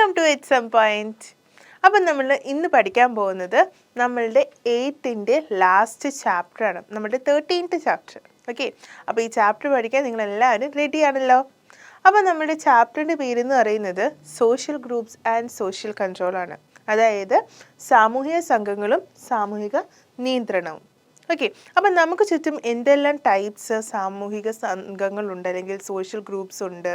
Welcome to it some point. അപ്പം നമ്മൾ ഇന്ന് പഠിക്കാൻ പോകുന്നത് നമ്മളുടെ 8th ലാസ്റ്റ് ചാപ്റ്ററാണ്, നമ്മുടെ 13th ചാപ്റ്റർ. ഓക്കെ, അപ്പോൾ ഈ ചാപ്റ്റർ പഠിക്കാൻ നിങ്ങളെല്ലാവരും റെഡിയാണല്ലോ. അപ്പോൾ നമ്മുടെ ചാപ്റ്ററിൻ്റെ പേരെന്ന് പറയുന്നത് social groups and social control ആണ്, അതായത് സാമൂഹിക സംഘങ്ങളും സാമൂഹിക നിയന്ത്രണവും. ഓക്കെ, അപ്പം നമുക്ക് ചുറ്റും എന്തെല്ലാം ടൈപ്സ് സാമൂഹിക സംഘങ്ങളുണ്ട് അല്ലെങ്കിൽ സോഷ്യൽ ഗ്രൂപ്പ്സ് ഉണ്ട്,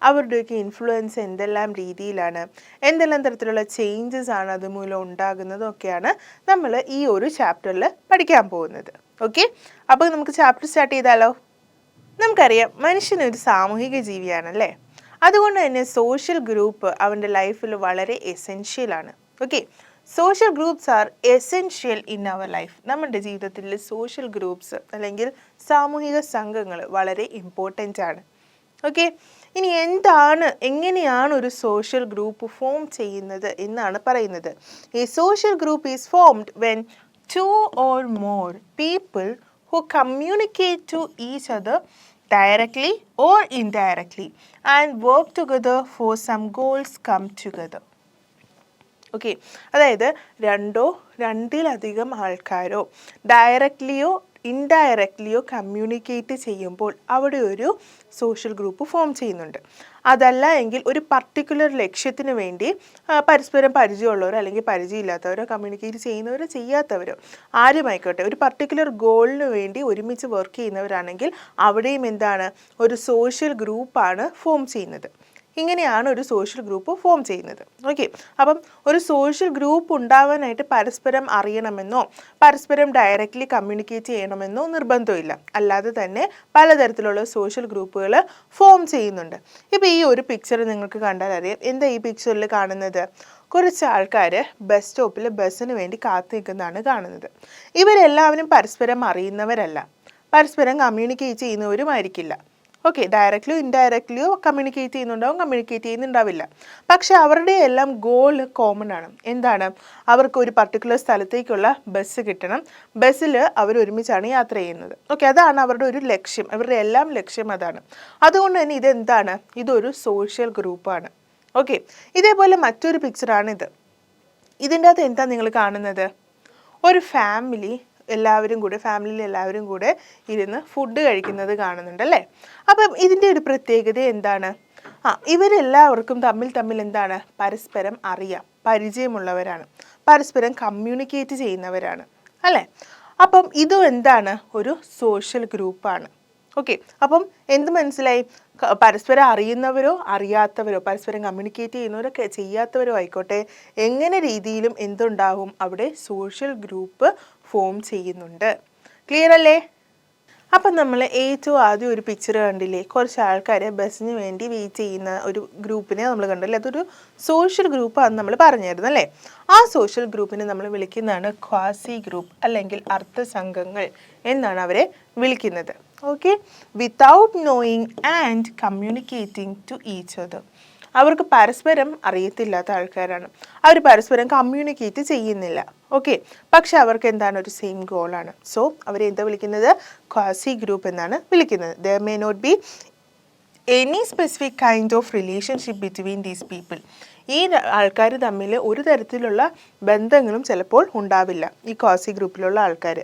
അവരുടെയൊക്കെ ഇൻഫ്ലുവൻസ് എന്തെല്ലാം രീതിയിലാണ്, എന്തെല്ലാം തരത്തിലുള്ള ചേഞ്ചസ് ആണ് അതുമൂലം ഉണ്ടാകുന്നതൊക്കെയാണ് നമ്മൾ ഈ ഒരു ചാപ്റ്ററിൽ പഠിക്കാൻ പോകുന്നത്. ഓക്കെ, അപ്പോൾ നമുക്ക് ചാപ്റ്റർ സ്റ്റാർട്ട് ചെയ്താലോ. നമുക്കറിയാം മനുഷ്യനൊരു സാമൂഹിക ജീവിയാണല്ലേ, അതുകൊണ്ട് തന്നെ സോഷ്യൽ ഗ്രൂപ്പ് അവൻ്റെ ലൈഫിൽ വളരെ എസെൻഷ്യലാണ്. Okay, social groups are essential in our life. നമ്മുടെ ജീവിതത്തിൽ സോഷ്യൽ ഗ്രൂപ്പ്സ് അല്ലെങ്കിൽ സാമൂഹിക സംഘങ്ങൾ വളരെ ഇമ്പോർട്ടൻ്റ് ആണ്. ഓക്കെ, ഇനി എങ്ങനെയാണ് ഒരു സോഷ്യൽ ഗ്രൂപ്പ് ഫോം ചെയ്യുന്നത് എന്നാണ് പറയുന്നത്. ഈ social group is formed when 2 or more people who communicate to each other directly or indirectly and work together for some goals come together. Okay, അതായത് രണ്ടിലധികം ആൾക്കാരോ ഡയറക്റ്റ്ലിയോ ഇൻഡയറക്റ്റ്ലിയോ കമ്മ്യൂണിക്കേറ്റ് ചെയ്യുമ്പോൾ അവിടെ ഒരു സോഷ്യൽ ഗ്രൂപ്പ് ഫോം ചെയ്യുന്നുണ്ട്. അതല്ല എങ്കിൽ ഒരു പർട്ടിക്കുലർ ലക്ഷ്യത്തിന് വേണ്ടി പരസ്പരം പരിചയമുള്ളവരോ അല്ലെങ്കിൽ പരിചയമില്ലാത്തവരോ കമ്മ്യൂണിക്കേറ്റ് ചെയ്യുന്നവരോ ചെയ്യാത്തവരോ ആരുമായിക്കോട്ടെ ഒരു പർട്ടിക്കുലർ ഗോളിന് വേണ്ടി ഒരുമിച്ച് വർക്ക് ചെയ്യുന്നവരാണെങ്കിൽ അവിടെയും എന്താണ്, ഒരു സോഷ്യൽ ഗ്രൂപ്പാണ് ഫോം ചെയ്യുന്നത്. ഇങ്ങനെയാണ് ഒരു സോഷ്യൽ ഗ്രൂപ്പ് ഫോം ചെയ്യുന്നത്. ഓക്കെ, അപ്പം ഒരു സോഷ്യൽ ഗ്രൂപ്പ് ഉണ്ടാവാനായിട്ട് പരസ്പരം അറിയണമെന്നോ പരസ്പരം ഡയറക്റ്റ്ലി കമ്മ്യൂണിക്കേറ്റ് ചെയ്യണമെന്നോ നിർബന്ധമില്ല. അല്ലാതെ തന്നെ പലതരത്തിലുള്ള സോഷ്യൽ ഗ്രൂപ്പുകൾ ഫോം ചെയ്യുന്നുണ്ട്. ഇപ്പോൾ ഈ ഒരു പിക്ചർ നിങ്ങൾക്ക് കണ്ടാൽ അറിയാം. എന്താ ഈ പിക്ചറിൽ കാണുന്നത്? കുറച്ച് ആൾക്കാർ ബസ് സ്റ്റോപ്പിൽ ബസ്സിന് വേണ്ടി കാത്തു നിൽക്കുന്നതാണ് കാണുന്നത്. ഇവരെല്ലാവരും പരസ്പരം അറിയുന്നവരല്ല, പരസ്പരം കമ്മ്യൂണിക്കേറ്റ് ചെയ്യുന്നവരുമായിരിക്കില്ല. ഓക്കെ, ഡയറക്റ്റ്ലിയോ ഇൻഡയറക്റ്റ്ലിയോ കമ്മ്യൂണിക്കേറ്റ് ചെയ്യുന്നുണ്ടാവും, കമ്മ്യൂണിക്കേറ്റ് ചെയ്യുന്നുണ്ടാവില്ല. പക്ഷെ അവരുടെ എല്ലാം ഗോൾ കോമൺ ആണ്. എന്താണ്? അവർക്ക് ഒരു പർട്ടിക്കുലർ സ്ഥലത്തേക്കുള്ള ബസ് കിട്ടണം, ബസ്സിൽ അവർ ഒരുമിച്ചാണ് യാത്ര ചെയ്യുന്നത്. ഓക്കെ, അതാണ് അവരുടെ ഒരു ലക്ഷ്യം, അവരുടെ എല്ലാം ലക്ഷ്യം അതാണ്. അതുകൊണ്ട് തന്നെ ഇതെന്താണ്? ഇതൊരു സോഷ്യൽ ഗ്രൂപ്പാണ്. ഓക്കെ, ഇതേപോലെ മറ്റൊരു പിക്ചറാണിത്. ഇതിൻ്റെ അകത്ത് എന്താ നിങ്ങൾ കാണുന്നത്? ഒരു ഫാമിലിയിൽ എല്ലാവരും കൂടെ ഇരുന്ന് ഫുഡ് കഴിക്കുന്നത് കാണുന്നുണ്ട് അല്ലേ. അപ്പം ഇതിൻ്റെ ഒരു പ്രത്യേകത എന്താണ്? ഇവരെല്ലാവർക്കും തമ്മിൽ എന്താണ്? പരസ്പരം അറിയാം, പരിചയമുള്ളവരാണ്, പരസ്പരം കമ്മ്യൂണിക്കേറ്റ് ചെയ്യുന്നവരാണ് അല്ലേ. അപ്പം ഇതും എന്താണ്? ഒരു സോഷ്യൽ ഗ്രൂപ്പാണ്. ഓക്കെ, അപ്പം എന്ത് മനസ്സിലായി? പരസ്പരം അറിയുന്നവരോ അറിയാത്തവരോ പരസ്പരം കമ്മ്യൂണിക്കേറ്റ് ചെയ്യുന്നവരോ ചെയ്യാത്തവരോ ആയിക്കോട്ടെ, എങ്ങനെ രീതിയിലും എന്തുണ്ടാകും? അവിടെ സോഷ്യൽ ഗ്രൂപ്പ് ഫോം ചെയ്യുന്നുണ്ട്. ക്ലിയർ അല്ലേ? അപ്പം നമ്മൾ ഏറ്റവും ആദ്യം ഒരു പിക്ചർ കണ്ടില്ലേ? കുറച്ച് ആൾക്കാർ ബസ്സിന് വേണ്ടി വെയിറ്റ് ചെയ്യുന്ന ഒരു ഗ്രൂപ്പിനെ നമ്മൾ കണ്ടല്ലേ. അതൊരു സോഷ്യൽ ഗ്രൂപ്പാണെന്ന് നമ്മൾ പറഞ്ഞായിരുന്നു അല്ലേ. ആ സോഷ്യൽ ഗ്രൂപ്പിനെ നമ്മൾ വിളിക്കുന്നതാണ് ക്വാസി ഗ്രൂപ്പ് അല്ലെങ്കിൽ അർദ്ധസംഘങ്ങൾ എന്നാണ് അവരെ വിളിക്കുന്നത്. Okay, without knowing and communicating to each other. അവർക്ക് പരസ്പരം അറിയത്തില്ലാത്ത ആൾക്കാരാണ്, അവർ പരസ്പരം കമ്മ്യൂണിക്കേറ്റ് ചെയ്യുന്നില്ല. ഓക്കെ, പക്ഷെ അവർക്ക് എന്താണ്? ഒരു സെയിം ഗോളാണ്. സോ അവരെ എന്താ വിളിക്കുന്നത്? ക്വാസി ഗ്രൂപ്പ് എന്നാണ് വിളിക്കുന്നത്. There may not be any specific kind of relationship between these people. ഈ ആൾക്കാർ തമ്മിൽ ഒരു തരത്തിലുള്ള ബന്ധങ്ങളും ചിലപ്പോൾ ഉണ്ടാവില്ല, ഈ ക്വാസി ഗ്രൂപ്പിലുള്ള ആൾക്കാർ.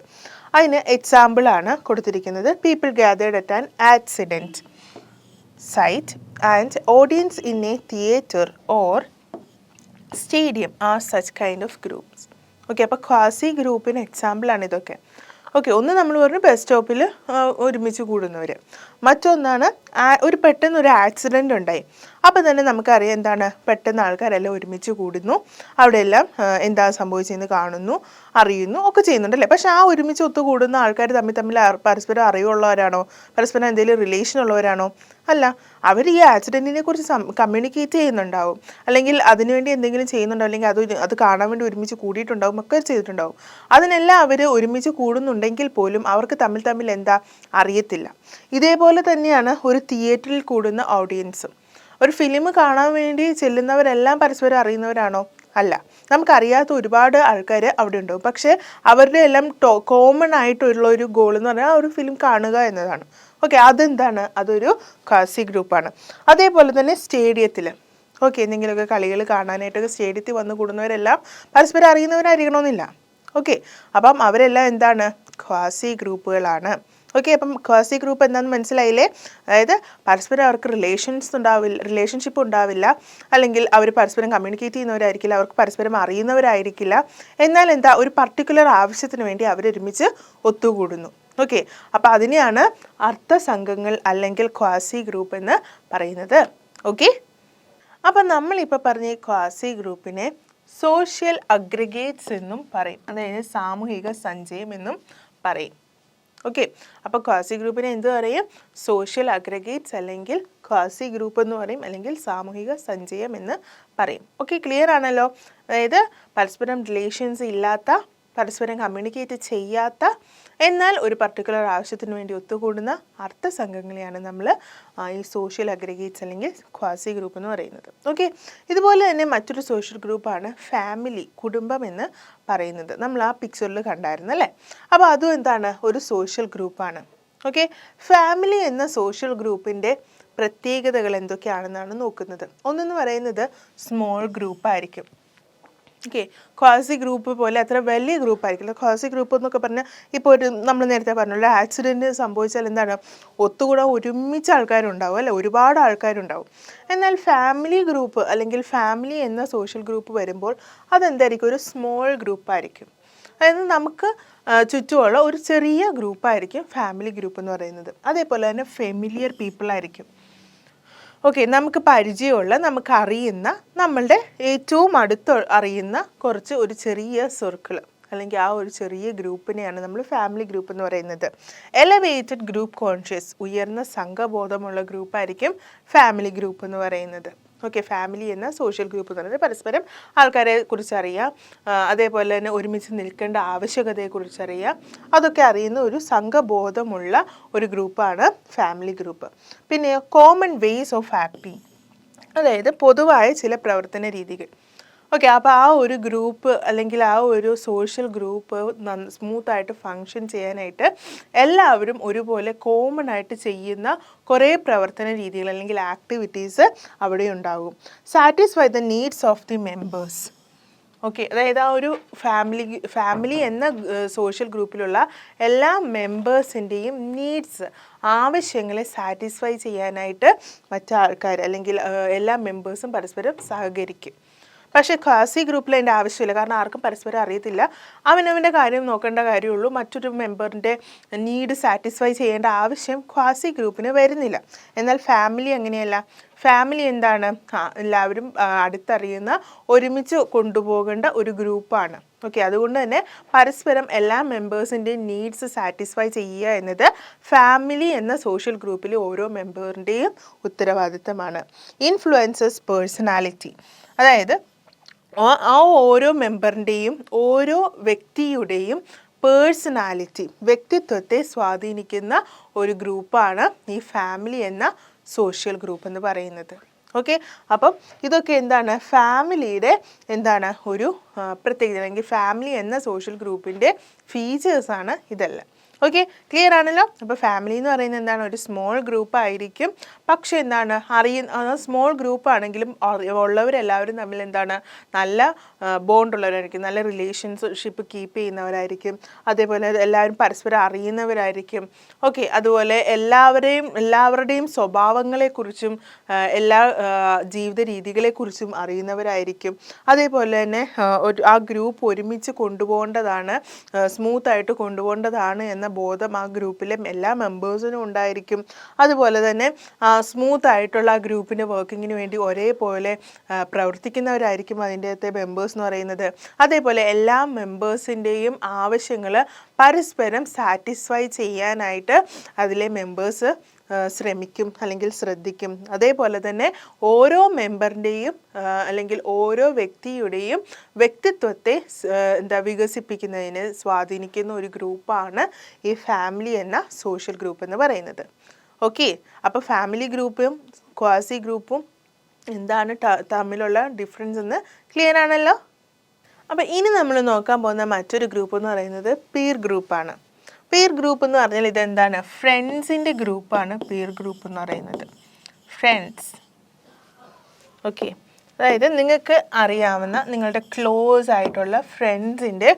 അതിന് എക്സാമ്പിളാണ് കൊടുത്തിരിക്കുന്നത്. People gathered at an accident site and audience in a theater or stadium are such kind of groups. Okay, അപ്പോൾ ക്വാസി ഗ്രൂപ്പിന് എക്സാമ്പിളാണ് ഇതൊക്കെ. ഓക്കെ, ഒന്ന് നമ്മൾ പറഞ്ഞു ബസ് സ്റ്റോപ്പിൽ ഒരുമിച്ച് കൂടുന്നവർ, മറ്റൊന്നാണ് പെട്ടെന്ന് ഒരു ആക്സിഡൻ്റ് ഉണ്ടായി. അപ്പോൾ തന്നെ നമുക്കറിയാം എന്താണ്, പെട്ടെന്ന് ആൾക്കാരെല്ലാം ഒരുമിച്ച് കൂടുന്നു, അവിടെയെല്ലാം എന്താ സംഭവിച്ചതെന്ന് കാണുന്നു, അറിയുന്നു ഒക്കെ ചെയ്യുന്നുണ്ടല്ലേ. പക്ഷെ ആ ഒരുമിച്ച് ഒത്തുകൂടുന്ന ആൾക്കാർ തമ്മിൽ പരസ്പരം അറിവുള്ളവരാണോ, പരസ്പരം എന്തെങ്കിലും റിലേഷൻ ഉള്ളവരാണോ? അല്ല, അവർ ഈ ആക്സിഡൻറ്റിനെ കുറിച്ച് കമ്മ്യൂണിക്കേറ്റ് ചെയ്യുന്നുണ്ടാവും, അല്ലെങ്കിൽ അതിനുവേണ്ടി എന്തെങ്കിലും ചെയ്യുന്നുണ്ടാവും, അല്ലെങ്കിൽ അത് കാണാൻ വേണ്ടി ഒരുമിച്ച് കൂടിയിട്ടുണ്ടാവും, ഒക്കെ ചെയ്തിട്ടുണ്ടാവും. അതിനെല്ലാം അവർ ഒരുമിച്ച് കൂടുന്നുണ്ടെങ്കിൽ പോലും അവർക്ക് തമ്മിൽ എന്താ അറിയത്തില്ല. ഇതേപോലെ തന്നെയാണ് ഒരു തിയേറ്ററിൽ കൂടുന്ന ഓഡിയൻസും. ഒരു ഫിലിം കാണാൻ വേണ്ടി ചെല്ലുന്നവരെല്ലാം പരസ്പരം അറിയുന്നവരാണോ? അല്ല, നമുക്കറിയാത്ത ഒരുപാട് ആൾക്കാർ അവിടെ ഉണ്ടാവും. പക്ഷേ അവരുടെ എല്ലാം കോമൺ ആയിട്ടുള്ള ഒരു ഗോൾ എന്ന് പറഞ്ഞാൽ ആ ഒരു ഫിലിം കാണുക എന്നതാണ്. ഓക്കെ, അതെന്താണ്? അതൊരു ക്വാസി ഗ്രൂപ്പാണ്. അതേപോലെ തന്നെ സ്റ്റേഡിയത്തിൽ ഓക്കെ, എന്തെങ്കിലുമൊക്കെ കളികൾ കാണാനായിട്ടൊക്കെ സ്റ്റേഡിയത്തിൽ വന്ന് കൂടുന്നവരെല്ലാം പരസ്പരം അറിയുന്നവരായിരിക്കണമെന്നില്ല. ഓക്കെ, അപ്പം അവരെല്ലാം എന്താണ്? ക്വാസി ഗ്രൂപ്പുകളാണ്. ഓക്കെ, അപ്പം ക്വാസി ഗ്രൂപ്പ് എന്താണെന്ന് മനസ്സിലായില്ലേ? അതായത് പരസ്പരം അവർക്ക് റിലേഷൻഷിപ്പ് ഉണ്ടാവില്ല, അല്ലെങ്കിൽ അവർ പരസ്പരം കമ്മ്യൂണിക്കേറ്റ് ചെയ്യുന്നവരായിരിക്കില്ല, അവർക്ക് പരസ്പരം അറിയുന്നവരായിരിക്കില്ല. എന്നാൽ എന്താ, ഒരു പർട്ടിക്കുലർ ആവശ്യത്തിന് വേണ്ടി അവരൊരുമിച്ച് ഒത്തുകൂടുന്നു. ഓക്കെ, അപ്പോൾ അതിനെയാണ് അർത്ഥസംഘങ്ങൾ അല്ലെങ്കിൽ ക്വാസി ഗ്രൂപ്പ് എന്ന് പറയുന്നത്. ഓക്കെ, അപ്പം നമ്മളിപ്പോൾ പറഞ്ഞ ഈ ക്വാസി ഗ്രൂപ്പിനെ സോഷ്യൽ അഗ്രിഗേറ്റ്സ് എന്നും പറയും, അതായത് സാമൂഹിക സഞ്ചയം എന്നും പറയും. ഓക്കെ, അപ്പോൾ ക്വാസി ഗ്രൂപ്പിനെ എന്ത് പറയും? സോഷ്യൽ അഗ്രിഗേറ്റ്സ് അല്ലെങ്കിൽ ക്വാസി ഗ്രൂപ്പ് എന്ന് പറയും, അല്ലെങ്കിൽ സാമൂഹിക സഞ്ചയം എന്ന് പറയും. ഓക്കെ, ക്ലിയർ ആണല്ലോ? അതായത് പരസ്പരം റിലേഷൻസ് ഇല്ലാത്ത, പരസ്പരം കമ്മ്യൂണിക്കേറ്റ് ചെയ്യാത്ത, എന്നാൽ ഒരു പർട്ടിക്കുലർ ആവശ്യത്തിന് വേണ്ടി ഒത്തുകൂടുന്ന അർത്ഥസംഘങ്ങളെയാണ് നമ്മൾ ഈ സോഷ്യൽ അഗ്രിഗേറ്റ്സ് അല്ലെങ്കിൽ ക്വാസി ഗ്രൂപ്പ് എന്ന് പറയുന്നത്. ഓക്കെ, ഇതുപോലെ തന്നെ മറ്റൊരു സോഷ്യൽ ഗ്രൂപ്പാണ് ഫാമിലി, കുടുംബം എന്ന് പറയുന്നത്. നമ്മൾ ആ പിക്ചറിൽ കണ്ടായിരുന്നു അല്ലേ? അപ്പോൾ അതും എന്താണ്? ഒരു സോഷ്യൽ ഗ്രൂപ്പാണ്. ഓക്കെ, ഫാമിലി എന്ന സോഷ്യൽ ഗ്രൂപ്പിൻ്റെ പ്രത്യേകതകൾ എന്തൊക്കെയാണെന്നാണ് നോക്കുന്നത്. ഒന്നെന്ന് പറയുന്നത് സ്മോൾ ഗ്രൂപ്പായിരിക്കും. ഓക്കെ, ക്വാസി ഗ്രൂപ്പ് പോലെ അത്ര വലിയ ഗ്രൂപ്പായിരിക്കില്ല. ക്വാസി ഗ്രൂപ്പ് എന്നൊക്കെ പറഞ്ഞാൽ ഇപ്പോൾ ഒരു നമ്മൾ നേരത്തെ പറഞ്ഞല്ലോ, ആക്സിഡൻറ്റ് സംഭവിച്ചാൽ എന്താണ്, ഒത്തുകൂടാൻ ഒരുമിച്ച് ആൾക്കാരുണ്ടാവും അല്ലേ, ഒരുപാട് ആൾക്കാരുണ്ടാവും. എന്നാൽ ഫാമിലി ഗ്രൂപ്പ് അല്ലെങ്കിൽ ഫാമിലി എന്ന സോഷ്യൽ ഗ്രൂപ്പ് വരുമ്പോൾ അതെന്തായിരിക്കും? ഒരു സ്മോൾ ഗ്രൂപ്പായിരിക്കും. അതായത് നമുക്ക് ചുറ്റുമുള്ള ഒരു ചെറിയ ഗ്രൂപ്പായിരിക്കും ഫാമിലി ഗ്രൂപ്പ് എന്ന് പറയുന്നത്. അതേപോലെ തന്നെ ഫെമിലിയർ പീപ്പിളായിരിക്കും. ഓക്കെ, നമുക്ക് പരിചയമുള്ള, നമുക്ക് അറിയുന്ന, നമ്മളുടെ ഏറ്റവും അടുത്ത് അറിയുന്ന ഒരു ചെറിയ സർക്കിൾ അല്ലെങ്കിൽ ആ ഒരു ചെറിയ ഗ്രൂപ്പിനെയാണ് നമ്മൾ ഫാമിലി ഗ്രൂപ്പ് എന്ന് പറയുന്നത്. എലവേറ്റഡ് ഗ്രൂപ്പ് കോൺഷ്യസ്, ഉയർന്ന സംഘബോധമുള്ള ഗ്രൂപ്പായിരിക്കും ഫാമിലി ഗ്രൂപ്പ് എന്ന് പറയുന്നത്. ഓക്കെ, ഫാമിലി എന്ന സോഷ്യൽ ഗ്രൂപ്പ് എന്ന് പറയുന്നത് പരസ്പരം ആൾക്കാരെ കുറിച്ചറിയാം, അതേപോലെ തന്നെ ഒരുമിച്ച് നിൽക്കേണ്ട ആവശ്യകതയെക്കുറിച്ചറിയാം, അതൊക്കെ അറിയുന്ന ഒരു സംഘബോധമുള്ള ഒരു ഗ്രൂപ്പാണ് ഫാമിലി ഗ്രൂപ്പ്. പിന്നെ കോമൺ വേസ് ഓഫ് ആക്ടിങ്, അതായത് പൊതുവായ ചില പ്രവർത്തന രീതികൾ. ഓക്കെ, അപ്പോൾ ആ ഒരു ഗ്രൂപ്പ് അല്ലെങ്കിൽ ആ ഒരു സോഷ്യൽ ഗ്രൂപ്പ് സ്മൂത്തായിട്ട് ഫങ്ഷൻ ചെയ്യാനായിട്ട് എല്ലാവരും ഒരുപോലെ കോമൺ ആയിട്ട് ചെയ്യുന്ന കുറേ പ്രവർത്തന രീതികൾ അല്ലെങ്കിൽ ആക്ടിവിറ്റീസ് അവിടെ ഉണ്ടാകും. Satisfy the needs of the members. Okay, അതായത് ആ ഒരു ഫാമിലി എന്ന സോഷ്യൽ ഗ്രൂപ്പിലുള്ള എല്ലാ മെമ്പേഴ്സിൻ്റെയും നീഡ്സ്, ആവശ്യങ്ങളെ സാറ്റിസ്ഫൈ ചെയ്യാനായിട്ട് മറ്റാൾക്കാർ അല്ലെങ്കിൽ എല്ലാ മെമ്പേഴ്സും പരസ്പരം സഹകരിക്കും. പക്ഷേ ക്വാസി ഗ്രൂപ്പിൽ അതിൻ്റെ ആവശ്യമില്ല, കാരണം ആർക്കും പരസ്പരം അറിയത്തില്ല. അവനവൻ്റെ കാര്യം നോക്കേണ്ട കാര്യമുള്ളൂ. മറ്റൊരു മെമ്പറിൻ്റെ നീഡ് സാറ്റിസ്ഫൈ ചെയ്യേണ്ട ആവശ്യം ക്വാസി ഗ്രൂപ്പിന് വരുന്നില്ല. എന്നാൽ ഫാമിലി അങ്ങനെയല്ല. ഫാമിലി എന്താണ്? എല്ലാവരും അടുത്തറിയുന്ന, ഒരുമിച്ച് കൊണ്ടുപോകേണ്ട ഒരു ഗ്രൂപ്പാണ്. ഓക്കെ, അതുകൊണ്ട് തന്നെ പരസ്പരം എല്ലാ മെമ്പേഴ്സിൻ്റെയും നീഡ്സ് സാറ്റിസ്ഫൈ ചെയ്യുക എന്നത് ഫാമിലി എന്ന സോഷ്യൽ ഗ്രൂപ്പിലെ ഓരോ മെമ്പറിൻ്റെയും ഉത്തരവാദിത്തമാണ്. ഇൻഫ്ലുവൻസസ് പേഴ്സണാലിറ്റി, അതായത് ആ ഓരോ മെമ്പറിൻ്റെയും, ഓരോ വ്യക്തിയുടെയും പേഴ്സണാലിറ്റി, വ്യക്തിത്വത്തെ സ്വാധീനിക്കുന്ന ഒരു ഗ്രൂപ്പാണ് ഈ ഫാമിലി എന്ന സോഷ്യൽ ഗ്രൂപ്പ് എന്ന് പറയുന്നത്. ഓക്കെ, അപ്പം ഇതൊക്കെ എന്താണ്? ഫാമിലിയുടെ എന്താണ് ഒരു പ്രത്യേകത, അല്ലെങ്കിൽ ഫാമിലി എന്ന സോഷ്യൽ ഗ്രൂപ്പിൻ്റെ ഫീച്ചേഴ്സാണ് ഇതെല്ലാം. ഓക്കെ, ക്ലിയർ ആണല്ലോ? അപ്പോൾ ഫാമിലി എന്ന് പറയുന്നത് എന്താണ്? ഒരു സ്മോൾ ഗ്രൂപ്പ് ആയിരിക്കും. പക്ഷേ എന്താണ്, സ്മോൾ ഗ്രൂപ്പ് ആണെങ്കിലും ഉള്ളവരെല്ലാവരും തമ്മിൽ എന്താണ്, നല്ല ബോണ്ടുള്ളവരായിരിക്കും, നല്ല റിലേഷൻഷിപ്പ് കീപ്പ് ചെയ്യുന്നവരായിരിക്കും. അതേപോലെ എല്ലാവരും പരസ്പരം അറിയുന്നവരായിരിക്കും. ഓക്കെ, അതുപോലെ എല്ലാവരുടെയും സ്വഭാവങ്ങളെക്കുറിച്ചും എല്ലാ ജീവിത രീതികളെക്കുറിച്ചും അറിയുന്നവരായിരിക്കും. അതേപോലെ തന്നെ ആ ഗ്രൂപ്പ് ഒരുമിച്ച് കൊണ്ടുപോകേണ്ടതാണ്, സ്മൂത്തായിട്ട് കൊണ്ടുപോകേണ്ടതാണ് എന്ന ബോധം ആ ഗ്രൂപ്പിലെ എല്ലാ മെമ്പേഴ്സിനും ഉണ്ടായിരിക്കും. അതുപോലെ തന്നെ സ്മൂത്ത് ആയിട്ടുള്ള ആ ഗ്രൂപ്പിൻ്റെ വർക്കിങ്ങിന് വേണ്ടി ഒരേപോലെ പ്രവർത്തിക്കുന്നവരായിരിക്കും അതിൻ്റെ അകത്തെ മെമ്പേഴ്സ് എന്ന് പറയുന്നത്. അതേപോലെ എല്ലാ മെമ്പേഴ്സിൻ്റെയും ആവശ്യങ്ങൾ പരസ്പരം സാറ്റിസ്ഫൈ ചെയ്യാനായിട്ട് അതിലെ മെമ്പേഴ്സ് ശ്രമിക്കും അല്ലെങ്കിൽ ശ്രദ്ധിക്കും. അതേപോലെ തന്നെ ഓരോ മെമ്പറിൻ്റെയും അല്ലെങ്കിൽ ഓരോ വ്യക്തിയുടെയും വ്യക്തിത്വത്തെ വികസിപ്പിക്കുന്നതിന് സ്വാധീനിക്കുന്ന ഒരു ഗ്രൂപ്പാണ് ഈ ഫാമിലി എന്ന സോഷ്യൽ ഗ്രൂപ്പ് എന്ന് പറയുന്നത്. ഓക്കെ, അപ്പോൾ ഫാമിലി ഗ്രൂപ്പും ക്വാസി ഗ്രൂപ്പും എന്താണ് തമ്മിലുള്ള ഡിഫറൻസ് എന്ന് ക്ലിയർ ആണല്ലോ? അപ്പോൾ ഇനി നമ്മൾ നോക്കാൻ പോകുന്ന മറ്റൊരു ഗ്രൂപ്പ് എന്ന് പറയുന്നത് പീർ ഗ്രൂപ്പാണ്. പീർ ഗ്രൂപ്പ് എന്ന് പറഞ്ഞാൽ ഇതെന്താണ്? ഫ്രണ്ട്സിൻ്റെ ഗ്രൂപ്പാണ് പീർ ഗ്രൂപ്പ് എന്ന് പറയുന്നത്. ഫ്രണ്ട്സ്. ഓക്കെ, അതായത് നിങ്ങൾക്ക് അറിയാവുന്ന നിങ്ങളുടെ ക്ലോസ് ആയിട്ടുള്ള ഫ്രണ്ട്സിൻ്റെ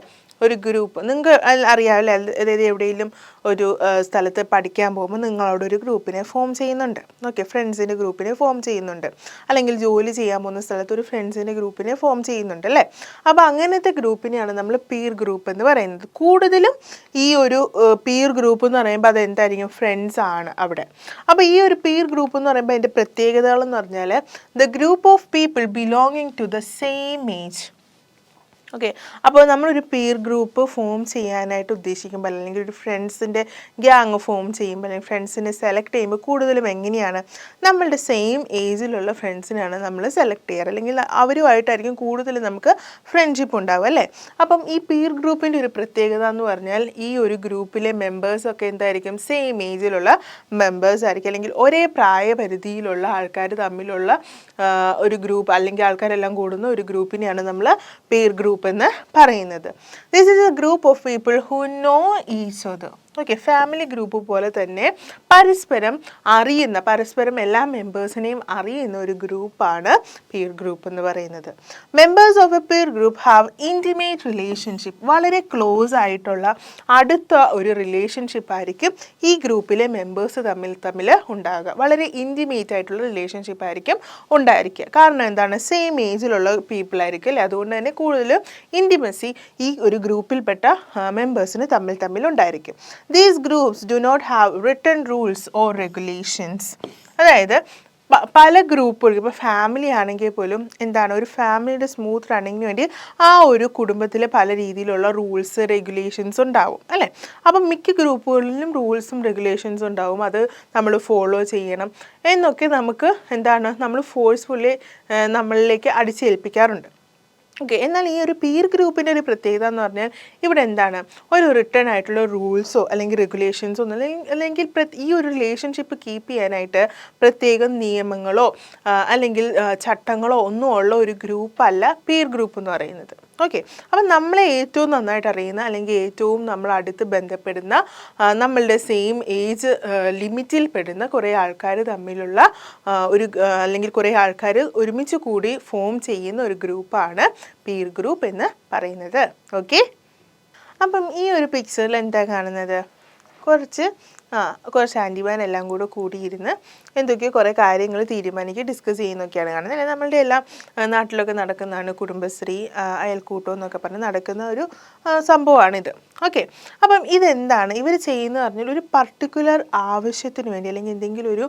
ഒരു ഗ്രൂപ്പ്, നിങ്ങൾക്ക് അറിയാമല്ലേ, അതായത് എവിടെയെങ്കിലും ഒരു സ്ഥലത്ത് പഠിക്കാൻ പോകുമ്പോൾ നിങ്ങളവിടെ ഒരു ഗ്രൂപ്പിനെ ഫോം ചെയ്യുന്നുണ്ട്. ഓക്കെ, ഫ്രണ്ട്സിൻ്റെ ഗ്രൂപ്പിനെ ഫോം ചെയ്യുന്നുണ്ട്. അല്ലെങ്കിൽ ജോലി ചെയ്യാൻ പോകുന്ന സ്ഥലത്ത് ഒരു ഫ്രണ്ട്സിൻ്റെ ഗ്രൂപ്പിനെ ഫോം ചെയ്യുന്നുണ്ട് അല്ലേ. അപ്പോൾ അങ്ങനത്തെ ഗ്രൂപ്പിനെയാണ് നമ്മൾ പീർ ഗ്രൂപ്പ് എന്ന് പറയുന്നത്. കൂടുതലും ഈ ഒരു പീർ ഗ്രൂപ്പ് എന്ന് പറയുമ്പോൾ അതെന്തായിരിക്കും, ഫ്രണ്ട്സ് ആണ് അവിടെ. അപ്പോൾ ഈ ഒരു പീർ ഗ്രൂപ്പ് എന്ന് പറയുമ്പോൾ അതിൻ്റെ പ്രത്യേകതകൾ എന്ന് പറഞ്ഞാൽ the group of people belonging to the same age. Okay, അപ്പോൾ നമ്മളൊരു പീർ ഗ്രൂപ്പ് ഫോം ചെയ്യാനായിട്ട് ഉദ്ദേശിക്കുമ്പോൾ, അല്ലെങ്കിൽ ഒരു ഫ്രണ്ട്സിൻ്റെ ഗ്യാങ് ഫോം ചെയ്യുമ്പോൾ, അല്ലെങ്കിൽ ഫ്രണ്ട്സിനെ സെലക്ട് ചെയ്യുമ്പോൾ കൂടുതലും എങ്ങനെയാണ്, നമ്മളുടെ സെയിം ഏജിലുള്ള ഫ്രണ്ട്സിനാണ് നമ്മൾ സെലക്ട് ചെയ്യാറ്, അല്ലെങ്കിൽ അവരുമായിട്ടായിരിക്കും കൂടുതൽ നമുക്ക് ഫ്രണ്ട്ഷിപ്പ് ഉണ്ടാവുക അല്ലേ. അപ്പം ഈ പീർ ഗ്രൂപ്പിൻ്റെ ഒരു പ്രത്യേകത എന്ന് പറഞ്ഞാൽ ഈ ഒരു ഗ്രൂപ്പിലെ മെമ്പേഴ്സൊക്കെ എന്തായിരിക്കും, സെയിം ഏജിലുള്ള മെമ്പേഴ്സ് ആയിരിക്കും, അല്ലെങ്കിൽ ഒരേ പ്രായപരിധിയിലുള്ള ആൾക്കാർ തമ്മിലുള്ള ഒരു ഗ്രൂപ്പ്, അല്ലെങ്കിൽ ആൾക്കാരെല്ലാം കൂടുന്ന ഒരു ഗ്രൂപ്പിനെയാണ് നമ്മൾ പീർ ഗ്രൂപ്പ് എന്ന് പറയുന്നത്. This is A group of people who know each other. Okay, family group പോലെ തന്നെ പരസ്പരം അറിയുന്ന, പരസ്പരം എല്ലാ മെമ്പേഴ്സിനെയും അറിയുന്ന ഒരു ഗ്രൂപ്പാണ് പീർ ഗ്രൂപ്പ് എന്ന് പറയുന്നത്. Members of A Peer group have intimate relationship. വളരെ ക്ലോസ് ആയിട്ടുള്ള അടുത്ത ഒരു റിലേഷൻഷിപ്പ് ആയിരിക്കും ഈ ഗ്രൂപ്പിലെ മെമ്പേഴ്സ് തമ്മിൽ ഉണ്ടാകുക. വളരെ ഇൻറ്റിമേറ്റ് ആയിട്ടുള്ള റിലേഷൻഷിപ്പ് ആയിരിക്കും ഉണ്ടായിരിക്കുക. കാരണം എന്താണ്, സെയിം ഏജിലുള്ള പീപ്പിൾ ആയിരിക്കും അല്ലേ. അതുകൊണ്ട് തന്നെ കൂടുതൽ ഇൻറ്റിമസി ഈ ഒരു ഗ്രൂപ്പിൽപ്പെട്ട മെമ്പേഴ്സിന് തമ്മിൽ ഉണ്ടായിരിക്കും. These groups do not have written rules or regulations. അതായത് പല ഗ്രൂപ്പുകൾ, ഇപ്പോൾ ഫാമിലി ആണെങ്കിൽ പോലും എന്താണ്, ഒരു ഫാമിലിയുടെ സ്മൂത്ത് റണ്ണിങ്ങിന് വേണ്ടി ആ ഒരു കുടുംബത്തിൽ പല രീതിയിലുള്ള റൂൾസ് റെഗുലേഷൻസ് ഉണ്ടാവും അല്ലേ. അപ്പം മിക്ക ഗ്രൂപ്പുകളിലും റൂൾസും റെഗുലേഷൻസും ഉണ്ടാവും, അത് നമ്മൾ ഫോളോ ചെയ്യണം എന്നൊക്കെ നമുക്ക് എന്താണ്, നമ്മൾ ഫോഴ്സ്ഫുള്ളി നമ്മളിലേക്ക് അടിച്ചേൽപ്പിക്കാറുണ്ട്. ഓക്കെ, എന്നാൽ ഈ ഒരു പീർ ഗ്രൂപ്പിൻ്റെ ഒരു പ്രത്യേകത എന്ന് പറഞ്ഞാൽ ഇവിടെ എന്താണ്, ഒരു റിട്ടേൺ ആയിട്ടുള്ള റൂൾസോ അല്ലെങ്കിൽ റെഗുലേഷൻസോ ഒന്നും, അല്ലെങ്കിൽ ഈ ഒരു റിലേഷൻഷിപ്പ് കീപ്പ് ചെയ്യാനായിട്ട് പ്രത്യേകം നിയമങ്ങളോ അല്ലെങ്കിൽ ചട്ടങ്ങളോ ഒന്നും ഉള്ള ഒരു ഗ്രൂപ്പല്ല പീർ ഗ്രൂപ്പ് എന്ന് പറയുന്നത്. ഓക്കെ, അപ്പം നമ്മളെ ഏറ്റവും നന്നായിട്ട് അറിയുന്ന, അല്ലെങ്കിൽ ഏറ്റവും നമ്മൾ അടുത്ത് ബന്ധപ്പെടുന്ന, നമ്മളുടെ സെയിം ഏജ് ലിമിറ്റിൽ പെടുന്ന കുറേ ആൾക്കാർ തമ്മിലുള്ള ഒരു, അല്ലെങ്കിൽ കുറേ ആൾക്കാർ ഒരുമിച്ച് കൂടി ഫോം ചെയ്യുന്ന ഒരു ഗ്രൂപ്പാണ് പീർ ഗ്രൂപ്പ് എന്ന് പറയുന്നത്. ഓക്കെ, അപ്പം ഈ ഒരു പിക്ചറിൽ എന്താ കാണുന്നത്, കുറച്ച് ആൻറ്റിമാരെല്ലാം കൂടിയിരുന്ന് എന്തൊക്കെയോ കുറേ കാര്യങ്ങൾ ഡിസ്കസ് ചെയ്യുന്നൊക്കെയാണ് കാണുന്നത് അല്ലെ. നമ്മളുടെ എല്ലാം നാട്ടിലൊക്കെ നടക്കുന്നതാണ് കുടുംബശ്രീ, അയൽക്കൂട്ടം എന്നൊക്കെ പറഞ്ഞ് നടക്കുന്ന ഒരു സംഭവമാണിത്. ഓക്കെ, അപ്പം ഇതെന്താണ് ഇവർ ചെയ്യുന്നത് പറഞ്ഞാൽ, ഒരു പർട്ടിക്കുലർ ആവശ്യത്തിന് വേണ്ടി അല്ലെങ്കിൽ എന്തെങ്കിലും ഒരു